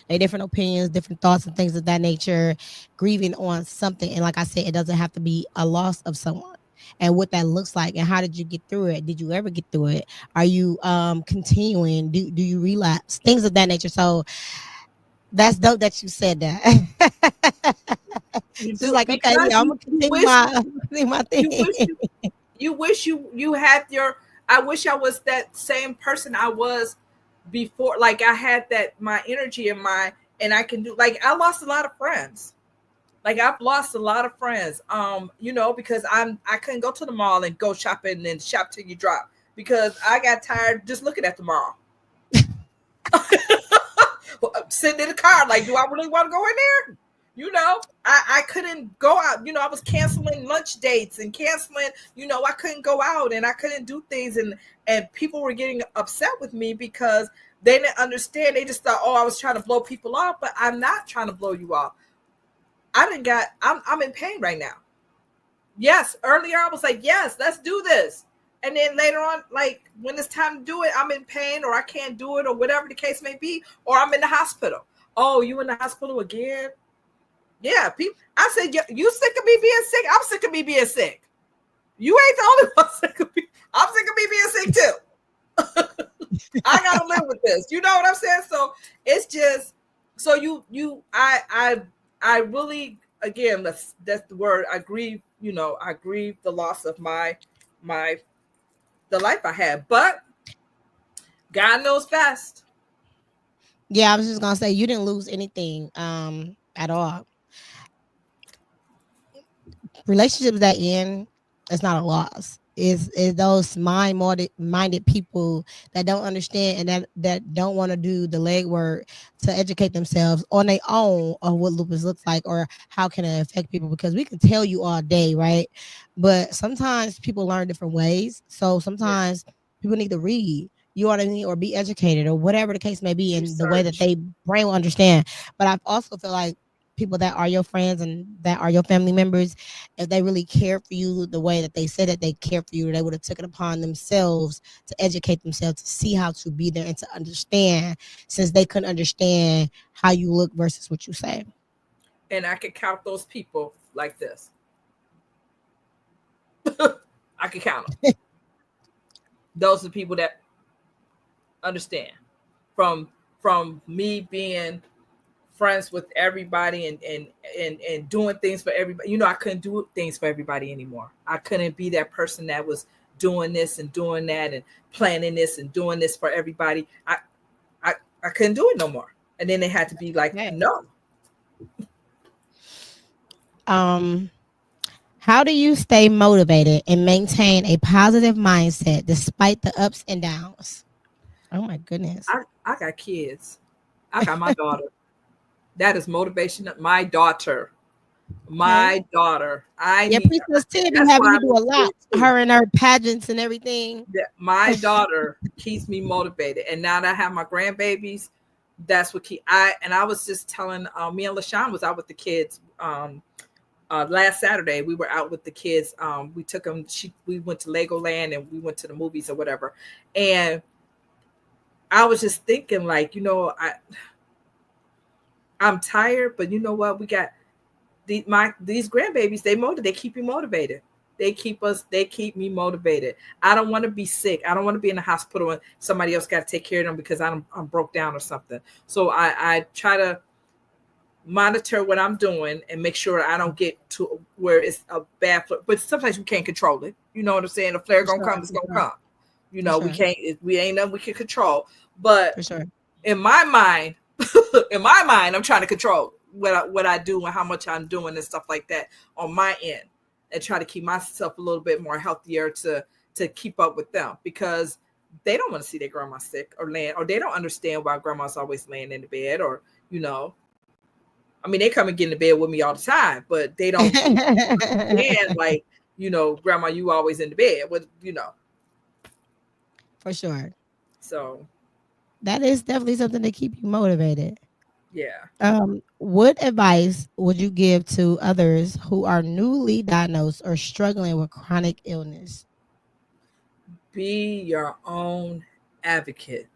their different opinions, different thoughts, and things of that nature, grieving on something. And like I said, it doesn't have to be a loss of someone. And what that looks like, and how did you get through it? Did you ever get through it? Are you continuing? Do you relapse? Things of that nature. So that's dope that you said that. you Just do, like, okay, because yeah, I'm gonna continue my you thing. wish you wish you had your. I wish I was that same person I was before. Like I had that, my energy and I can do, like, I lost a lot of friends. Like I've lost a lot of friends. Because I couldn't go to the mall and go shopping and shop till you drop, because I got tired just looking at the mall. Sitting in the car, like, do I really want to go in there? I couldn't go out. I was canceling lunch dates and canceling, I couldn't go out and I couldn't do things. And people were getting upset with me because they didn't understand. They just thought, oh, I was trying to blow people off, but I'm not trying to blow you off. I'm in pain right now. Yes, earlier I was like, yes, let's do this. And then later on, like when it's time to do it, I'm in pain, or I can't do it, or whatever the case may be, or I'm in the hospital. Oh, you in the hospital again? Yeah, people. I said, you sick of me being sick? I'm sick of me being sick. You ain't the only one sick of me. I'm sick of me being sick too. I gotta live with this. You know what I'm saying? So it's just, so I really, again, that's the word. I grieve. I grieve the loss of my the life I had, but God knows best. Yeah, I was just gonna say you didn't lose anything at all. Relationships that end, it's not a loss. Is those minded people that don't understand and that don't want to do the legwork to educate themselves on their own on what lupus looks like or how can it affect people, because we can tell you all day, right? But sometimes people learn different ways. So Yeah, sometimes people need to read. you know what I mean, or be educated or whatever the case may be in the way that Research. they brain will understand. But I also feel like people that are your friends and that are your family members, if they really care for you the way that they said that they care for you, they would have taken it upon themselves to educate themselves to see how to be there and to understand, since they couldn't understand how you look versus what you say. And I could count those people like this. I could count them. Those are the people that understand. From me being friends with everybody and doing things for everybody. You know, I couldn't do things for everybody anymore. I couldn't be that person that was doing this and doing that and planning this and doing this for everybody. I couldn't do it no more. And then they had to be like, no. How do you stay motivated and maintain a positive mindset despite the ups and downs? Oh my goodness. I got kids. I got my daughter. That is motivation. My daughter. My daughter. Princess Tim be having you do a lot. Her and her pageants and everything. My daughter keeps me motivated. And now that I have my grandbabies, that's what I was just telling me and LaShawn was out with the kids last Saturday. We were out with the kids. We took them. We went to Legoland and we went to the movies or whatever. And I was just thinking, like, you know, I'm tired, but you know what? We got these grandbabies. They keep you motivated. They keep me motivated. I don't want to be sick. I don't want to be in the hospital and somebody else got to take care of them because I'm broke down or something. So I try to monitor what I'm doing and make sure I don't get to where it's a bad flare. But sometimes we can't control it. You know what I'm saying? The flare gonna come, it's gonna come. You know, we can't. We ain't nothing we can control. But in my mind, I'm trying to control what I do and how much I'm doing and stuff like that on my end, and try to keep myself a little bit more healthier to keep up with them, because they don't want to see their grandma sick or they don't understand why grandma's always laying in the bed, or, you know, I mean, they come and get in the bed with me all the time, but they don't understand, like, you know, grandma, you always in the bed with, you know. For sure. So that is definitely something to keep you motivated. Yeah. What advice would you give to others who are newly diagnosed or struggling with chronic illness? Be your own advocate.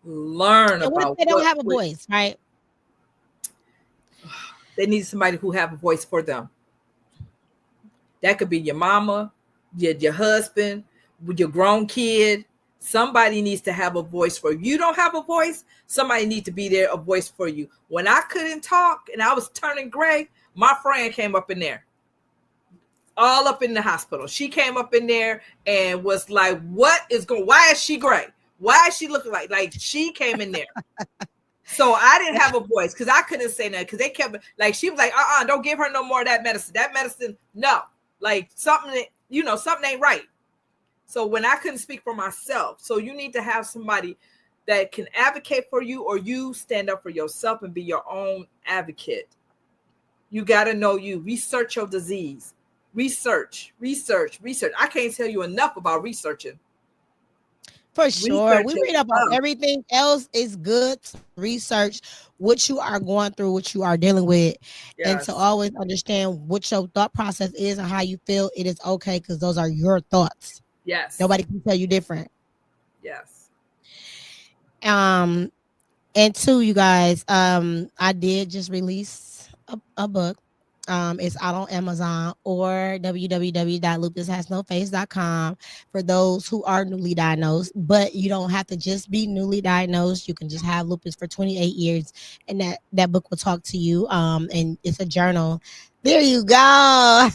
Learn and about what if they don't have a voice, right? They need somebody who have a voice for them. That could be your mama, your husband, with your grown kid. Somebody needs to have a voice for you. You don't have a voice, somebody needs to be there, a voice for you. When I couldn't talk and I was turning gray, my friend came up in there, all up in the hospital. She came up in there and was like, why is she gray? Why is she looking like she came in there? So I didn't have a voice because I couldn't say nothing, because they kept, like, she was like, don't give her no more of that medicine. That medicine, no. Like, something ain't right. So when I couldn't speak for myself, so you need to have somebody that can advocate for you, or you stand up for yourself and be your own advocate. You got to know you. Research your disease. Research. I can't tell you enough about researching. For sure. We read up on everything else. It's good to research what you are going through, what you are dealing with, and to always understand what your thought process is and how you feel. It is okay, because those are your thoughts. Yes. Nobody can tell you different. Yes. And two, you guys, I did just release a book. It's out on Amazon or www.lupushasnoface.com for those who are newly diagnosed. But you don't have to just be newly diagnosed. You can just have lupus for 28 years, and that book will talk to you. And it's a journal. There you go.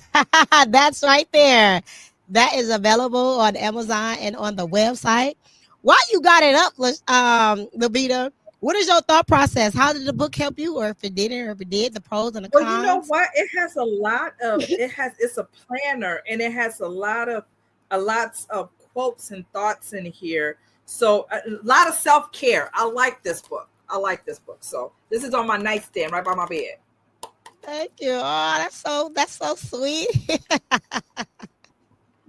That's right there. That is available on Amazon and on the website. While you got it up, LaVita, what is your thought process? How did the book help you, or if it didn't, or if it did, the pros and the cons? Well, you know what? It has a lot of, it's a planner, and it has a lot of quotes and thoughts in here. So a lot of self-care. I like this book. So this is on my nightstand right by my bed. Thank you. Oh, that's so sweet.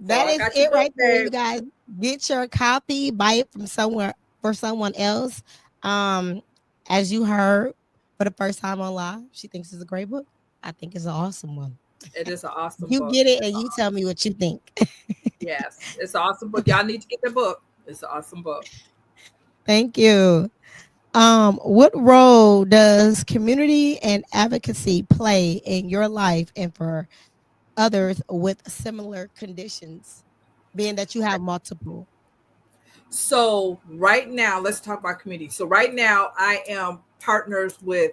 That I is got your it book, right there. babe. You guys get your copy, buy it from somewhere for someone else. Um, as you heard for the first time on live, she thinks it's a great book. I think it's an awesome one. It is an awesome You book. get it and you tell me what you think. Yes, it's an awesome book. Y'all need to get the book. It's an awesome book. Thank you. What role does community and advocacy play in your life and for others with similar conditions, being that you have multiple? So right now, let's talk about community. So right now, I am partners with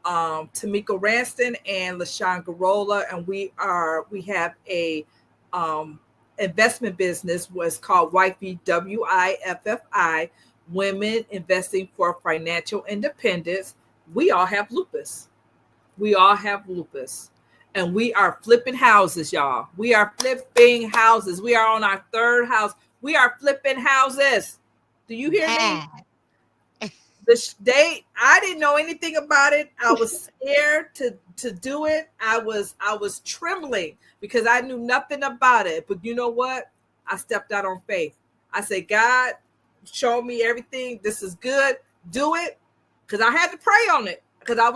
Tamika Ranston and LaShawn Garola, and we have a investment business was called WIFFI, Women Investing for Financial Independence. We all have lupus. We all have lupus. And we are flipping houses, y'all. We are flipping houses. We are on our third house. We are flipping houses. Do you hear me? I didn't know anything about it. I was scared to do it. I was trembling because I knew nothing about it. But you know what? I stepped out on faith. I said, God, show me everything. This is good. Do it. Because I had to pray on it. Because I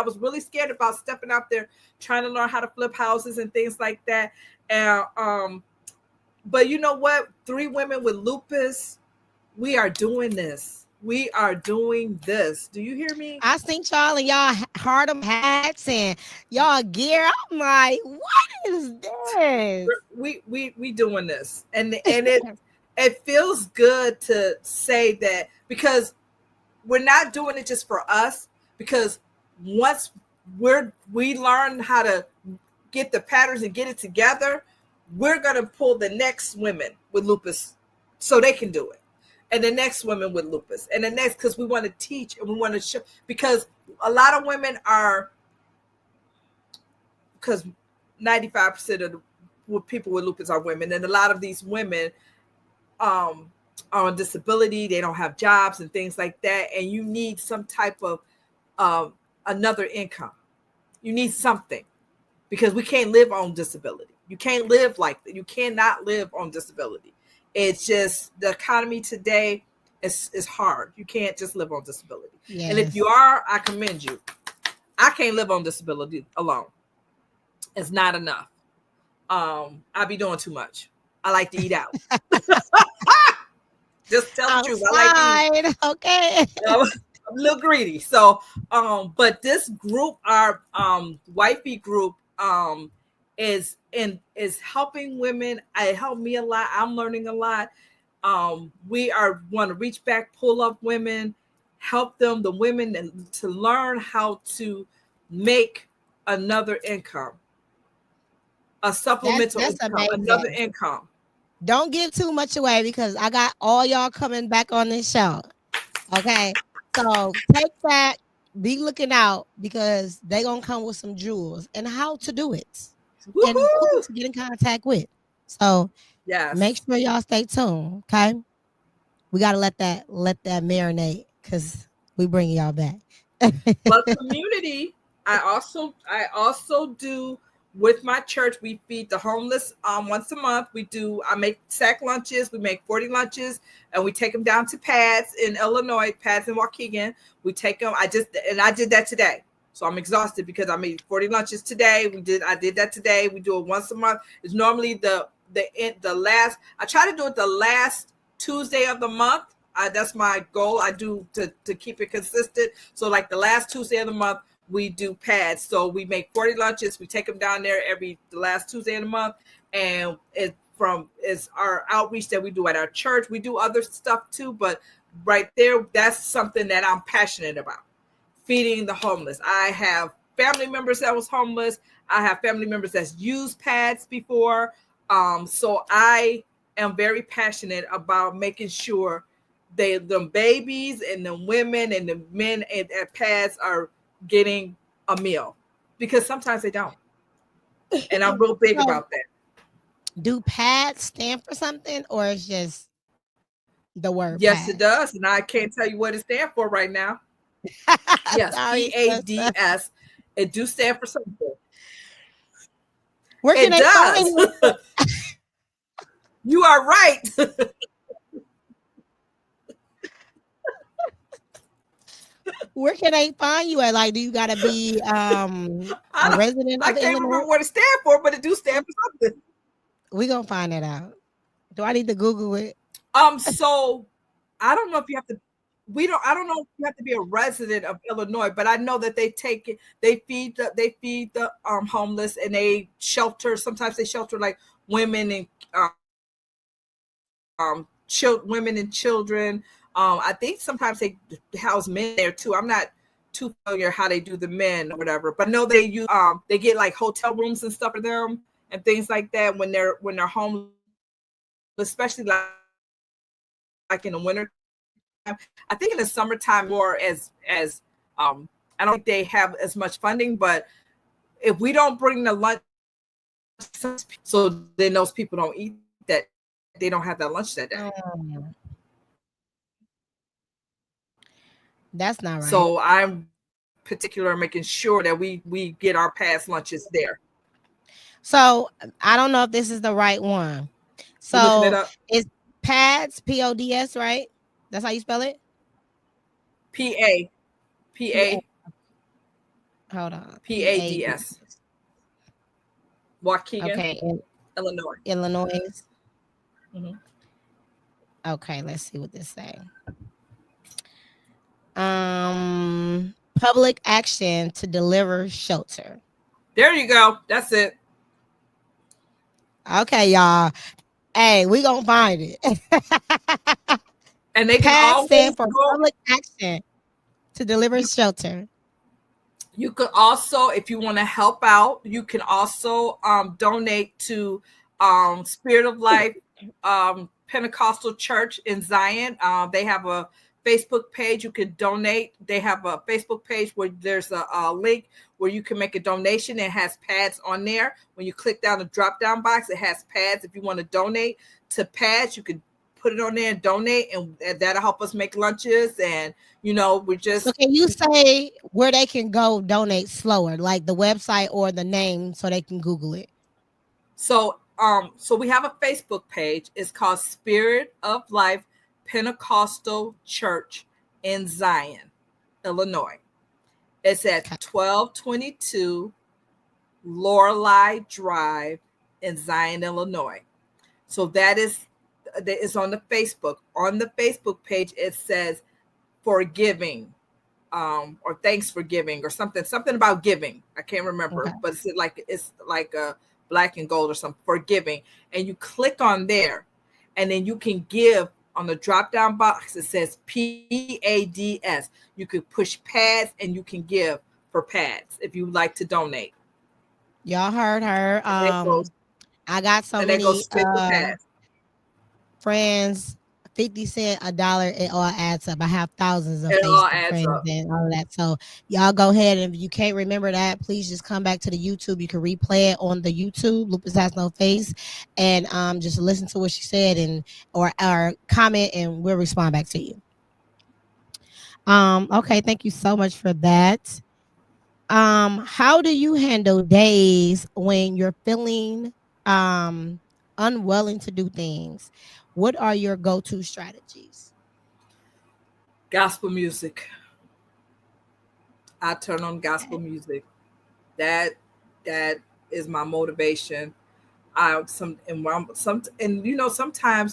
was really scared about stepping out there trying to learn how to flip houses and things like that. And but you know what? 3 women with lupus, we are doing this. We are doing this. Do you hear me? I seen y'all and y'all Harlem hats and y'all gear. I'm like, what is this? We doing this, and it feels good to say that because we're not doing it just for us. Because once we learn how to get the patterns and get it together, we're gonna pull the next women with lupus so they can do it. And the next women with lupus, and the next, because we want to teach and we want to show, because a lot of women are, because 95% of the people with lupus are women, and a lot of these women are on disability, they don't have jobs and things like that, and you need some type of another income. You need something, because we can't live on disability. You can't live like that. You cannot live on disability. It's just the economy today is hard. You can't just live on disability. Yes. And if you are, I commend you. I can't live on disability alone. It's not enough. I be doing too much. I like to eat out. Just tell the truth. I like to eat. Okay. I'm a little greedy. So, but this group, our wifey group, is helping women. It helped me a lot. I'm learning a lot. We want to reach back, pull up women, help them, the women, to learn how to make another income, a supplemental income, amazing. Another income. Don't give too much away because I got all y'all coming back on this show. Okay, so take that. Be looking out because they're gonna come with some jewels and how to do it. Woo-hoo! And who to get in contact with. So yes, make sure y'all stay tuned. Okay, we gotta let that marinate because we bring y'all back. But community, I also do with my church. We feed the homeless once a month. I make sack lunches. We make 40 lunches, and we take them down to Pads in Illinois, Pads in Waukegan. We take them. I did that today. So I'm exhausted because I made 40 lunches today. I did that today. We do it once a month. It's normally the last. I try to do it the last Tuesday of the month. That's my goal. I do to keep it consistent. So like the last Tuesday of the month, we do Pads. So we make 40 lunches. We take them down there the last Tuesday of the month, and it's our outreach that we do at our church. We do other stuff too, but right there, that's something that I'm passionate about. Feeding the homeless. I have family members that was homeless. I have family members that's used Pads before. So I am very passionate about making sure the babies and the women and the men at Pads are getting a meal, because sometimes they don't. And I'm real big about that. Do Pads stand for something, or it's just the word? Yes, Pads? It does. And I can't tell you what it stands for right now. Yes, PADS. It do stand for something. Where can it does. You are right. Where can they find you at? Like, do you gotta be a resident I of can't Illinois? remember what it stands for, but it do stand for something. We gonna find that out. Do I need to Google it? So I don't know if you have to. I don't know if you have to be a resident of Illinois, but I know that they take it. They feed the homeless, and they shelter. Sometimes they shelter like women and women and children. I think sometimes they house men there too. I'm not too familiar how they do the men or whatever, but I know they get like hotel rooms and stuff for them and things like that when they're homeless, especially like in the winter. I think in the summertime more as I don't think they have as much funding, but if we don't bring the lunch, so then those people don't eat that, they don't have that lunch that day. That's not right. So I'm particular making sure that we get our past lunches there. So I don't know if this is the right one. So it's PADS, PODS, right? That's how you spell it? PA. Hold on. PADS. Waukegan. Okay. Illinois. Mm-hmm. Okay, let's see what this say. Public action to deliver shelter. There you go. That's it. Okay, y'all. Hey, we gonna find it. And they can always stand for public action to deliver shelter. You could also, if you want to help out, you can also donate to Spirit of Life Pentecostal Church in Zion. They have a Facebook page. You can donate. They have a Facebook page where there's a link where you can make a donation. It has pads on there. When you click down the drop-down box, it has pads. If you want to donate to pads, you can put it on there and donate, and that'll help us make lunches. And we just. So can you say where they can go donate slower, like the website or the name, so they can Google it? So we have a Facebook page. It's called Spirit of Life Pentecostal Church in Zion, Illinois. It's at 1222 Lorelei Drive in Zion, Illinois. So that is on the Facebook. On the Facebook page, it says forgiving, or thanks for giving, or something about giving. I can't remember, but it's like a black and gold or something, forgiving. And you click on there, and then you can give. On the drop-down box, it says PADS. You could push pads, and you can give for pads if you would like to donate. Y'all heard her. I got so many friends. 50 cents, $1, it all adds up. I have thousands of Facebook friends and all of that. So y'all go ahead, and if you can't remember that, please just come back to the YouTube. You can replay it on the YouTube, Lupus Has No Face, and just listen to what she said or comment, and we'll respond back to you. Okay, thank you so much for that. How do you handle days when you're feeling unwilling to do things? What are your go-to strategies? Gospel music. I turn on gospel music. That is my motivation. Sometimes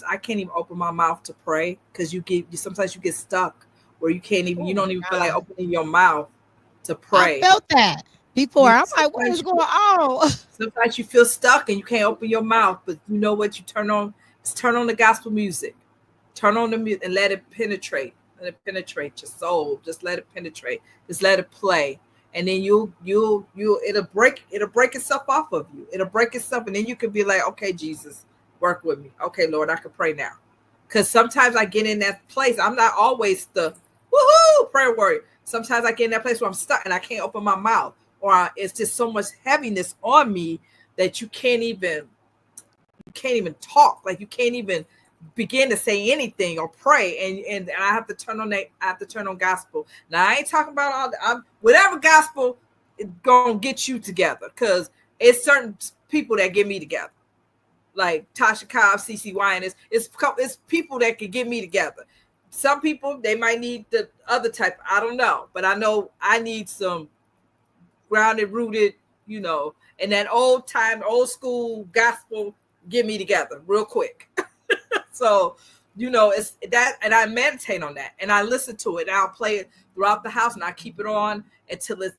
I can't even open my mouth to pray because sometimes you get stuck where you can't even. You don't even feel like opening your mouth to pray. I felt that before. I'm like, what is going on? Sometimes you feel stuck and you can't open your mouth, but you know what? You turn on the gospel music. Turn on the music and let it penetrate. Let it penetrate your soul. Just let it penetrate. Just let it play. And then it'll break itself off of you. It'll break itself, and then you can be like, okay, Jesus, work with me. Okay, Lord, I can pray now. Because sometimes I get in that place. I'm not always the woohoo prayer warrior. Sometimes I get in that place where I'm stuck and I can't open my mouth, or it's just so much heaviness on me that you can't even talk. Like you can't even begin to say anything or pray, and I have to turn on that. I have to turn on gospel. Now I ain't talking about whatever gospel is gonna get you together, because it's certain people that get me together. like Tasha Cobb, CeCe Winans. It's people that can get me together. Some people, they might need the other type. I don't know. But I know I need some grounded, rooted, and that old school gospel, get me together real quick. So, it's that, and I meditate on that, and I listen to it, and I'll play it throughout the house, and I keep it on until it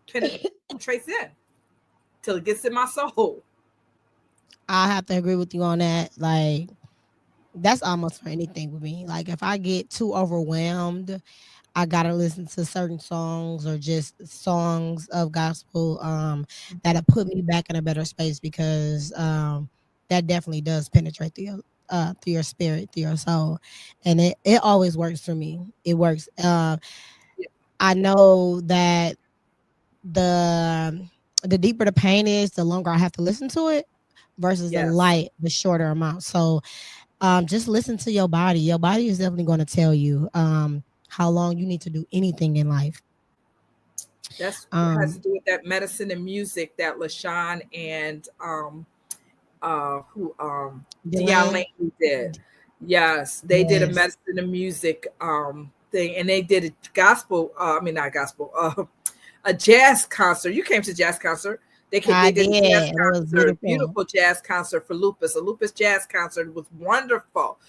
penetrates in, till it gets in my soul. I have to agree with you on that. Like, that's almost for anything with me. Like, if I get too overwhelmed, I gotta listen to certain songs or just songs of gospel that'll put me back in a better space, because that definitely does penetrate through your spirit, through your soul, and it always works for me. It works. I know that the deeper the pain is, the longer I have to listen to it, versus the shorter amount. So just listen to your body. Your body is definitely going to tell you how long you need to do anything in life. That's has to do with that medicine and music that LaShawn and Deanne did. Yes, they did a medicine and music thing, and they did a gospel. Not gospel. A jazz concert. You came to jazz concert. They did a jazz concert, beautiful jazz concert for lupus. A lupus jazz concert was wonderful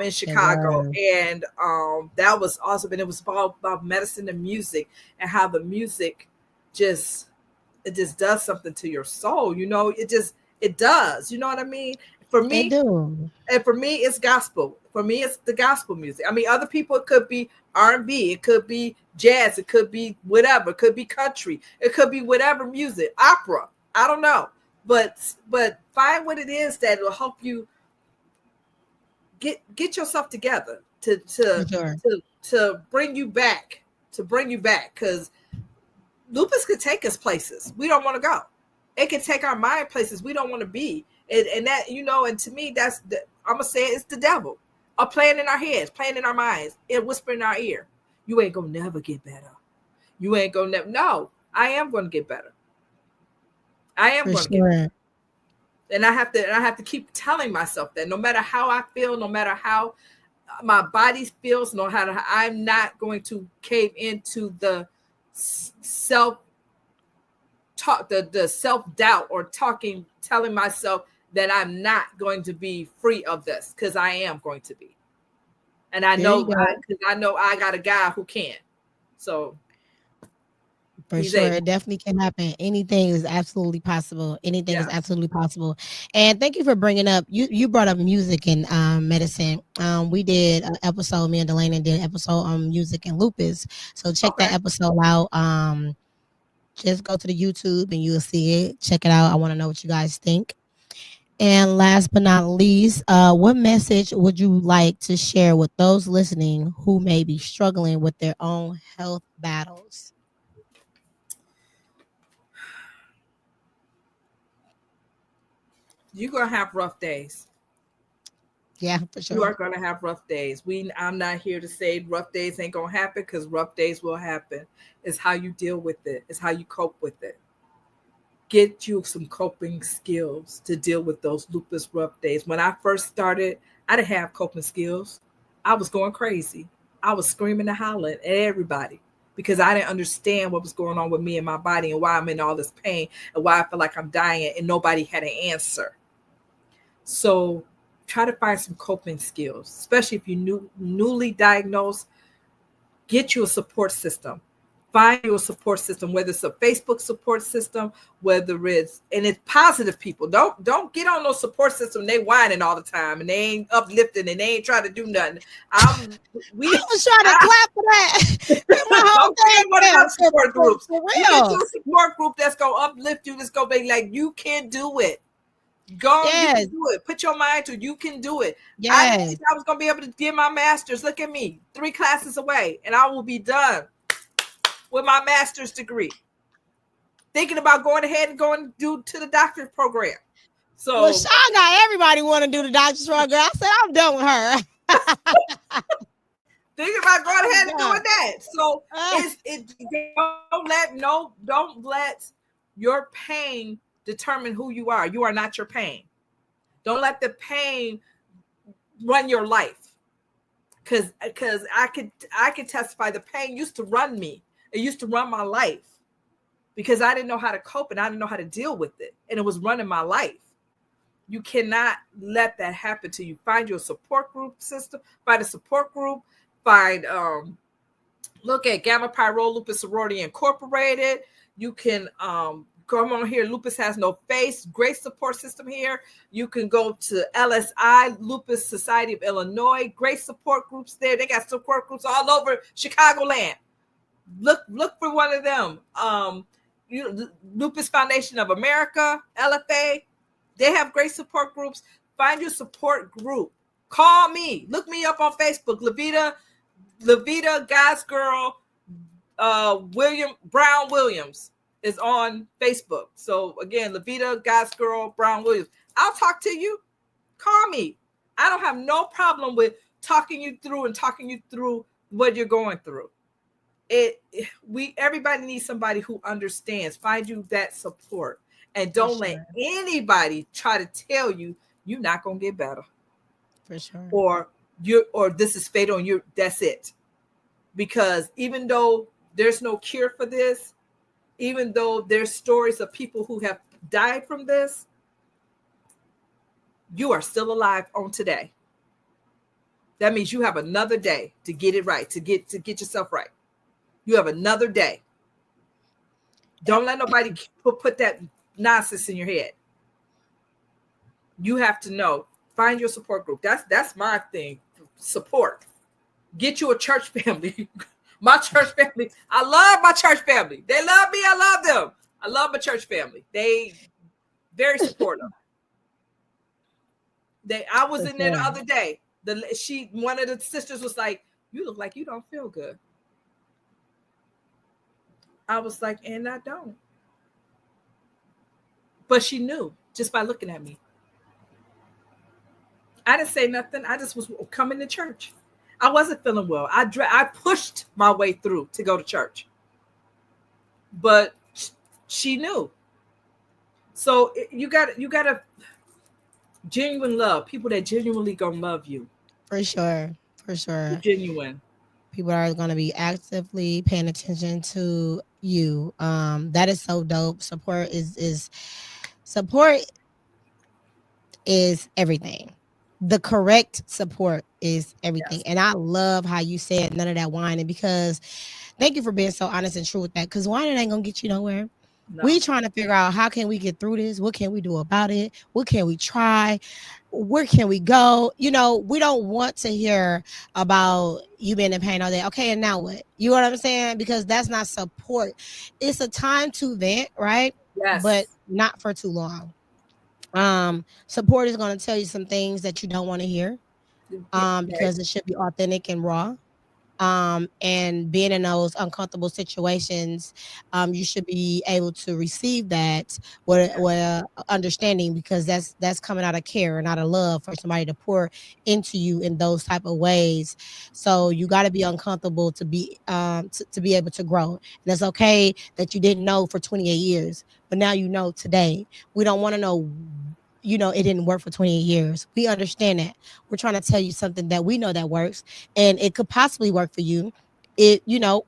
in Chicago. And that was awesome. And it was all about medicine and music, and how the music just does something to your soul. It does. You know what I mean? For me, and for me, it's gospel. For me, it's the gospel music. I mean, other people, it could be R&B, it could be jazz, it could be whatever, it could be country, it could be whatever music, opera. I don't know, but find what it is that will help you get yourself together to bring you back, because lupus could take us places we don't want to go. It can take our mind places we don't want to be. And that, and to me, I'm gonna say it's the devil, playing in our heads, playing in our minds, and whispering in our ear. You ain't gonna never get better. You ain't gonna never. No, I am gonna get better. I am gonna get better. And I have to keep telling myself that no matter how I feel, no matter how my body feels, I'm not going to cave into the self-talk, the self-doubt, or telling myself that I'm not going to be free of this, because I am going to be. And I know I got a guy who can. So for sure, it definitely can happen. Anything is absolutely possible. Anything is absolutely possible. And thank you for bringing up. You brought up music and medicine. We did an episode. Me and Delaney did an episode on music and lupus. So check that episode out. Just go to the YouTube and you'll see it. Check it out. I want to know what you guys think. And last but not least, what message would you like to share with those listening who may be struggling with their own health battles? You're going to have rough days. Yeah, for sure. You are going to have rough days. I'm not here to say rough days ain't going to happen, because rough days will happen. It's how you deal with it. It's how you cope with it. Get you some coping skills to deal with those lupus rough days. When I first started, I didn't have coping skills. I was going crazy. I was screaming and hollering at everybody, because I didn't understand what was going on with me and my body, and why I'm in all this pain, and why I feel like I'm dying, and nobody had an answer. So try to find some coping skills, especially if you're newly diagnosed. Get you a support system. Find you a support system, whether it's a Facebook support system, whether it's positive people. Don't get on those support system. They whining all the time, and they ain't uplifting, and they ain't trying to do nothing. I was trying to clap for that. Support groups. You get you a support group that's gonna uplift you. That's gonna be like, you can do it. Go, you can do it. Put your mind to it. You can do it. I didn't think I was gonna be able to get my master's. Look at me, 3 classes away, and I will be done with my master's degree. Thinking about going ahead and going to the doctorate program. So Sean got everybody want to do the doctorate program. I said I'm done with her. Thinking about going ahead and doing that. So don't let your pain determine who you are. You are not your pain. Don't let the pain run your life. Because I could testify the pain used to run me. It used to run my life because I didn't know how to cope and I didn't know how to deal with it. And it was running my life. You cannot let that happen to you. Find your support group system. Find a support group. Find look at Gamma Pyro Lupus Sorority Incorporated. You can come on here. Lupus Has No Face. Great support system here. You can go to LSI, Lupus Society of Illinois. Great support groups there. They got support groups all over Chicagoland. Look for one of them. Lupus Foundation of America, LFA. They have great support groups. Find your support group. Call me. Look me up on Facebook. LaVita God's Girl Brown Williams is on Facebook. So again, LaVita God's Girl Brown Williams. I'll talk to you. Call me. I don't have no problem with talking you through what you're going through. Everybody needs somebody who understands. Find you that support. And don't let anybody try to tell you you're not gonna get better. For sure. Or this is fatal and that's it. Because even though there's no cure for this, even though there's stories of people who have died from this, you are still alive on today. That means you have another day to get it right, to get yourself right. You have another day. Don't let nobody put that nonsense in your head. You have to know. Find your support group. That's my thing. Support. Get you a church family. My church family. I love my church family. They love me. I love them. I love my church family. They very supportive. I was in there the other day. One of the sisters was like, "You look like you don't feel good." I was like, and I don't. But she knew just by looking at me. I didn't say nothing. I just was coming to church. I wasn't feeling well. I pushed my way through to go to church. But she knew. So you got to genuine love. People that genuinely gonna love you. For sure. Genuine. People are going to be actively paying attention to you. That is so dope. Support is everything. The correct support is everything. Yes. And I love how you said none of that whining, because thank you for being so honest and true with that, because whining ain't going to get you nowhere. No. We trying to figure out how can we get through this? What can we do about it? What can we try? Where can we go? We don't want to hear about you being in pain all day. Okay, and now what? You know what I'm saying? Because that's not support. It's a time to vent, right? Yes. But not for too long. Support is going to tell you some things that you don't want to hear, because it should be authentic and raw. And being in those uncomfortable situations, you should be able to receive that with understanding, because that's coming out of care and out of love for somebody to pour into you in those type of ways. So you got to be uncomfortable to be to be able to grow. And it's okay that you didn't know for 28 years, but now you know today. We don't want to know. It didn't work for 28 years. We understand that. We're trying to tell you something that we know that works, and it could possibly work for you.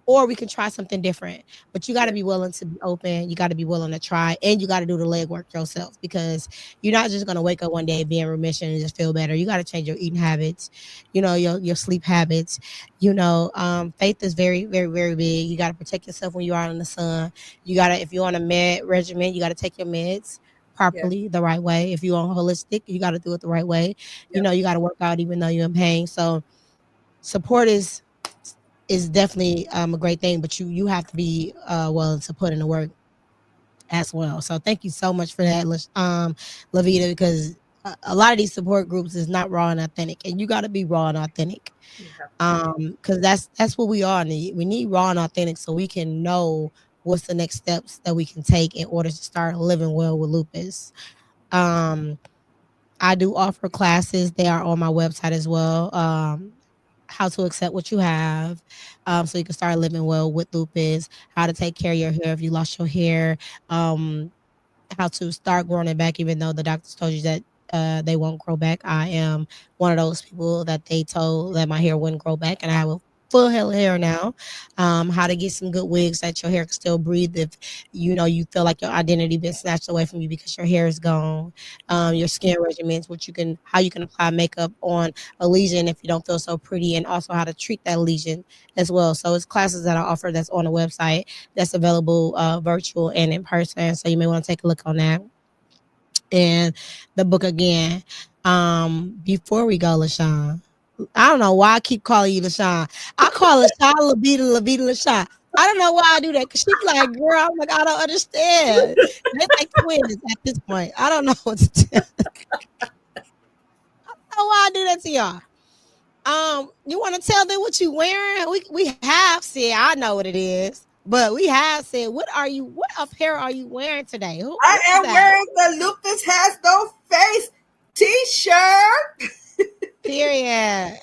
Or we can try something different. But you got to be willing to be open. You got to be willing to try, and you got to do the legwork yourself, because you're not just going to wake up one day, be in remission, and just feel better. You got to change your eating habits, your sleep habits. Faith is very, very, very big. You got to protect yourself when you are in the sun. You got to, if you're on a med regimen, you got to take your meds properly, the right way. If you're on holistic, you got to do it the right way. You got to work out even though you're in pain. So support is definitely a great thing, but you have to be willing to put in the work as well. So thank you so much for that, LaVita, because a lot of these support groups is not raw and authentic, and you got to be raw and authentic, because that's what we all need. We need raw and authentic so we can know what's the next steps that we can take in order to start living well with lupus. I do offer classes. They are on my website as well. How to accept what you have, so you can start living well with lupus, how to take care of your hair if you lost your hair, how to start growing it back, even though the doctors told you that they won't grow back. I am one of those people that they told that my hair wouldn't grow back, and I have a full head of hair now. How to get some good wigs that your hair can still breathe if you know you feel like your identity been snatched away from you because your hair is gone. Your skin regimens, what you can, how you can apply makeup on a lesion if you don't feel so pretty, and also how to treat that lesion as well. So it's classes that I offer that's on the website that's available virtual and in person. So you may want to take a look on that. And the book again. Before we go, LaShawn, I don't know why I keep calling you LaShawn. I call LaShawn LaVita LaShawn. I don't know why I do that because she be like, girl, I'm like, I don't understand. They like twins at this point. I don't know what to tell. I don't know why I do that to y'all. You want to tell them what you wearing? We have said, I know what it is, but we have said, what apparel are you wearing today? I What is am that? wearing the Lupus Has No Face t-shirt. Period.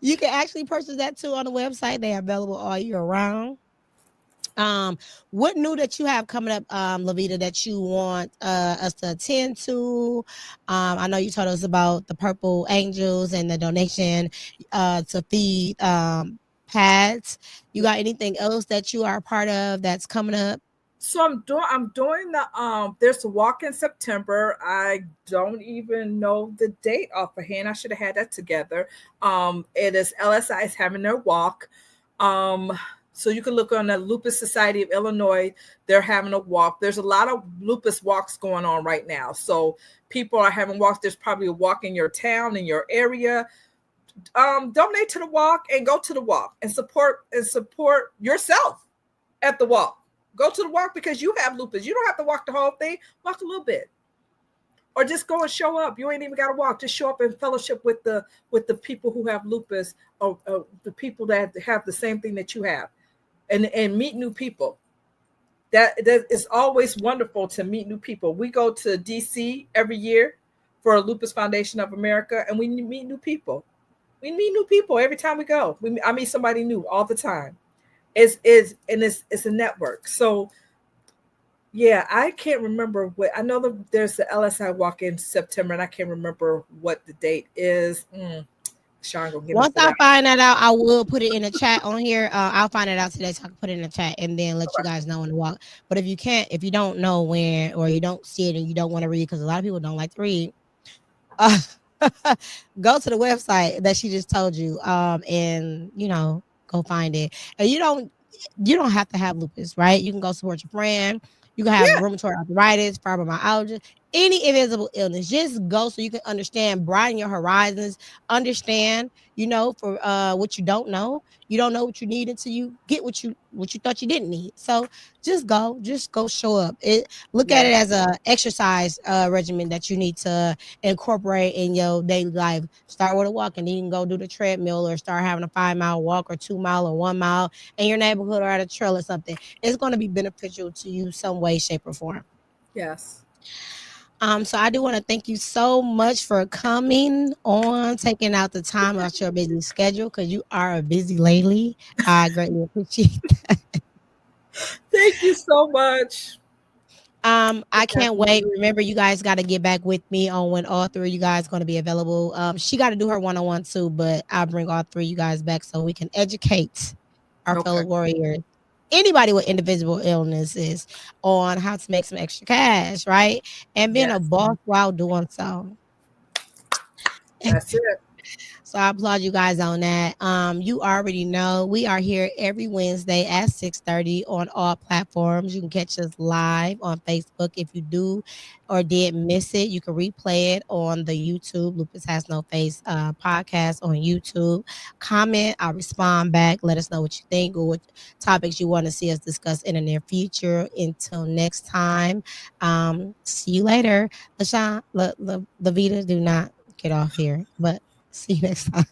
You can actually purchase that too on the website. They are available all year round. What new that you have coming up, LaVita, that you want us to attend to? I know you told us about the Purple Angels and the donation to feed pads. You got anything else that you are a part of that's coming up? So I'm doing the there's a walk in September. I don't even know the date off of hand. I should have had that together. It is LSI is having their walk. So you can look on the Lupus Society of Illinois. They're having a walk. There's a lot of lupus walks going on right now. So people are having walks. There's probably a walk in your town, in your area. Donate to the walk and go to the walk and support yourself at the walk. Go to the walk because you have lupus. You don't have to walk the whole thing. Walk a little bit, or just go and show up. You ain't even got to walk. Just show up and fellowship with the people who have lupus, or the people that have the same thing that you have, and meet new people. That is always wonderful to meet new people. We go to DC every year for a Lupus Foundation of America, and we meet new people. We meet new people every time we go. I meet somebody new all the time. It's a network. So yeah, I can't remember what. I know that there's the LSI walk in September, and I can't remember what the date is. Sean, go give Once us I that. find that out, I will put it in the chat on here. I'll find it out today, so I can put it in the chat and then let you guys know when to walk. But if you can't, if you don't know when, or you don't see it and you don't want to read, because a lot of people don't like to read, uh, go to the website that she just told you, and go find it. And you don't have to have lupus, right? You can go support your friend. You can have Yeah, rheumatoid arthritis, fibromyalgia, any invisible illness. Just go so you can understand, broaden your horizons, understand, for what you don't know. You don't know what you need until you get what you thought you didn't need. So just go show up. Look at yeah, it as a exercise regimen that you need to incorporate in your daily life. Start with a walk, and then you can go do the treadmill, or start having a 5 mile walk, or 2 mile, or 1 mile in your neighborhood, or at a trail or something. It's going to be beneficial to you some way, shape, or form. yes. So I do want to thank you so much for coming on, taking out the time out your busy schedule, because you are a busy lady. I greatly appreciate. Thank you so much. I can't wait. Remember, you guys got to get back with me on when all three of you guys going to be available. She got to do her one-on-one too, but I'll bring all three of you guys back so we can educate our Okay. fellow warriors, anybody with indivisible illnesses, on how to make some extra cash, right? And being a Yes, boss while doing so. that's it. So I applaud you guys on that. You already know we are here every Wednesday at 6:30 on all platforms. You can catch us live on Facebook. If you do or did miss it, you can replay it on the YouTube Lupus Has No Face podcast on YouTube. Comment, I'll respond back. Let us know what you think, or what topics you want to see us discuss in the near future. Until next time, see you later. LaShawn, LaVita, do not get off here, but see you next time.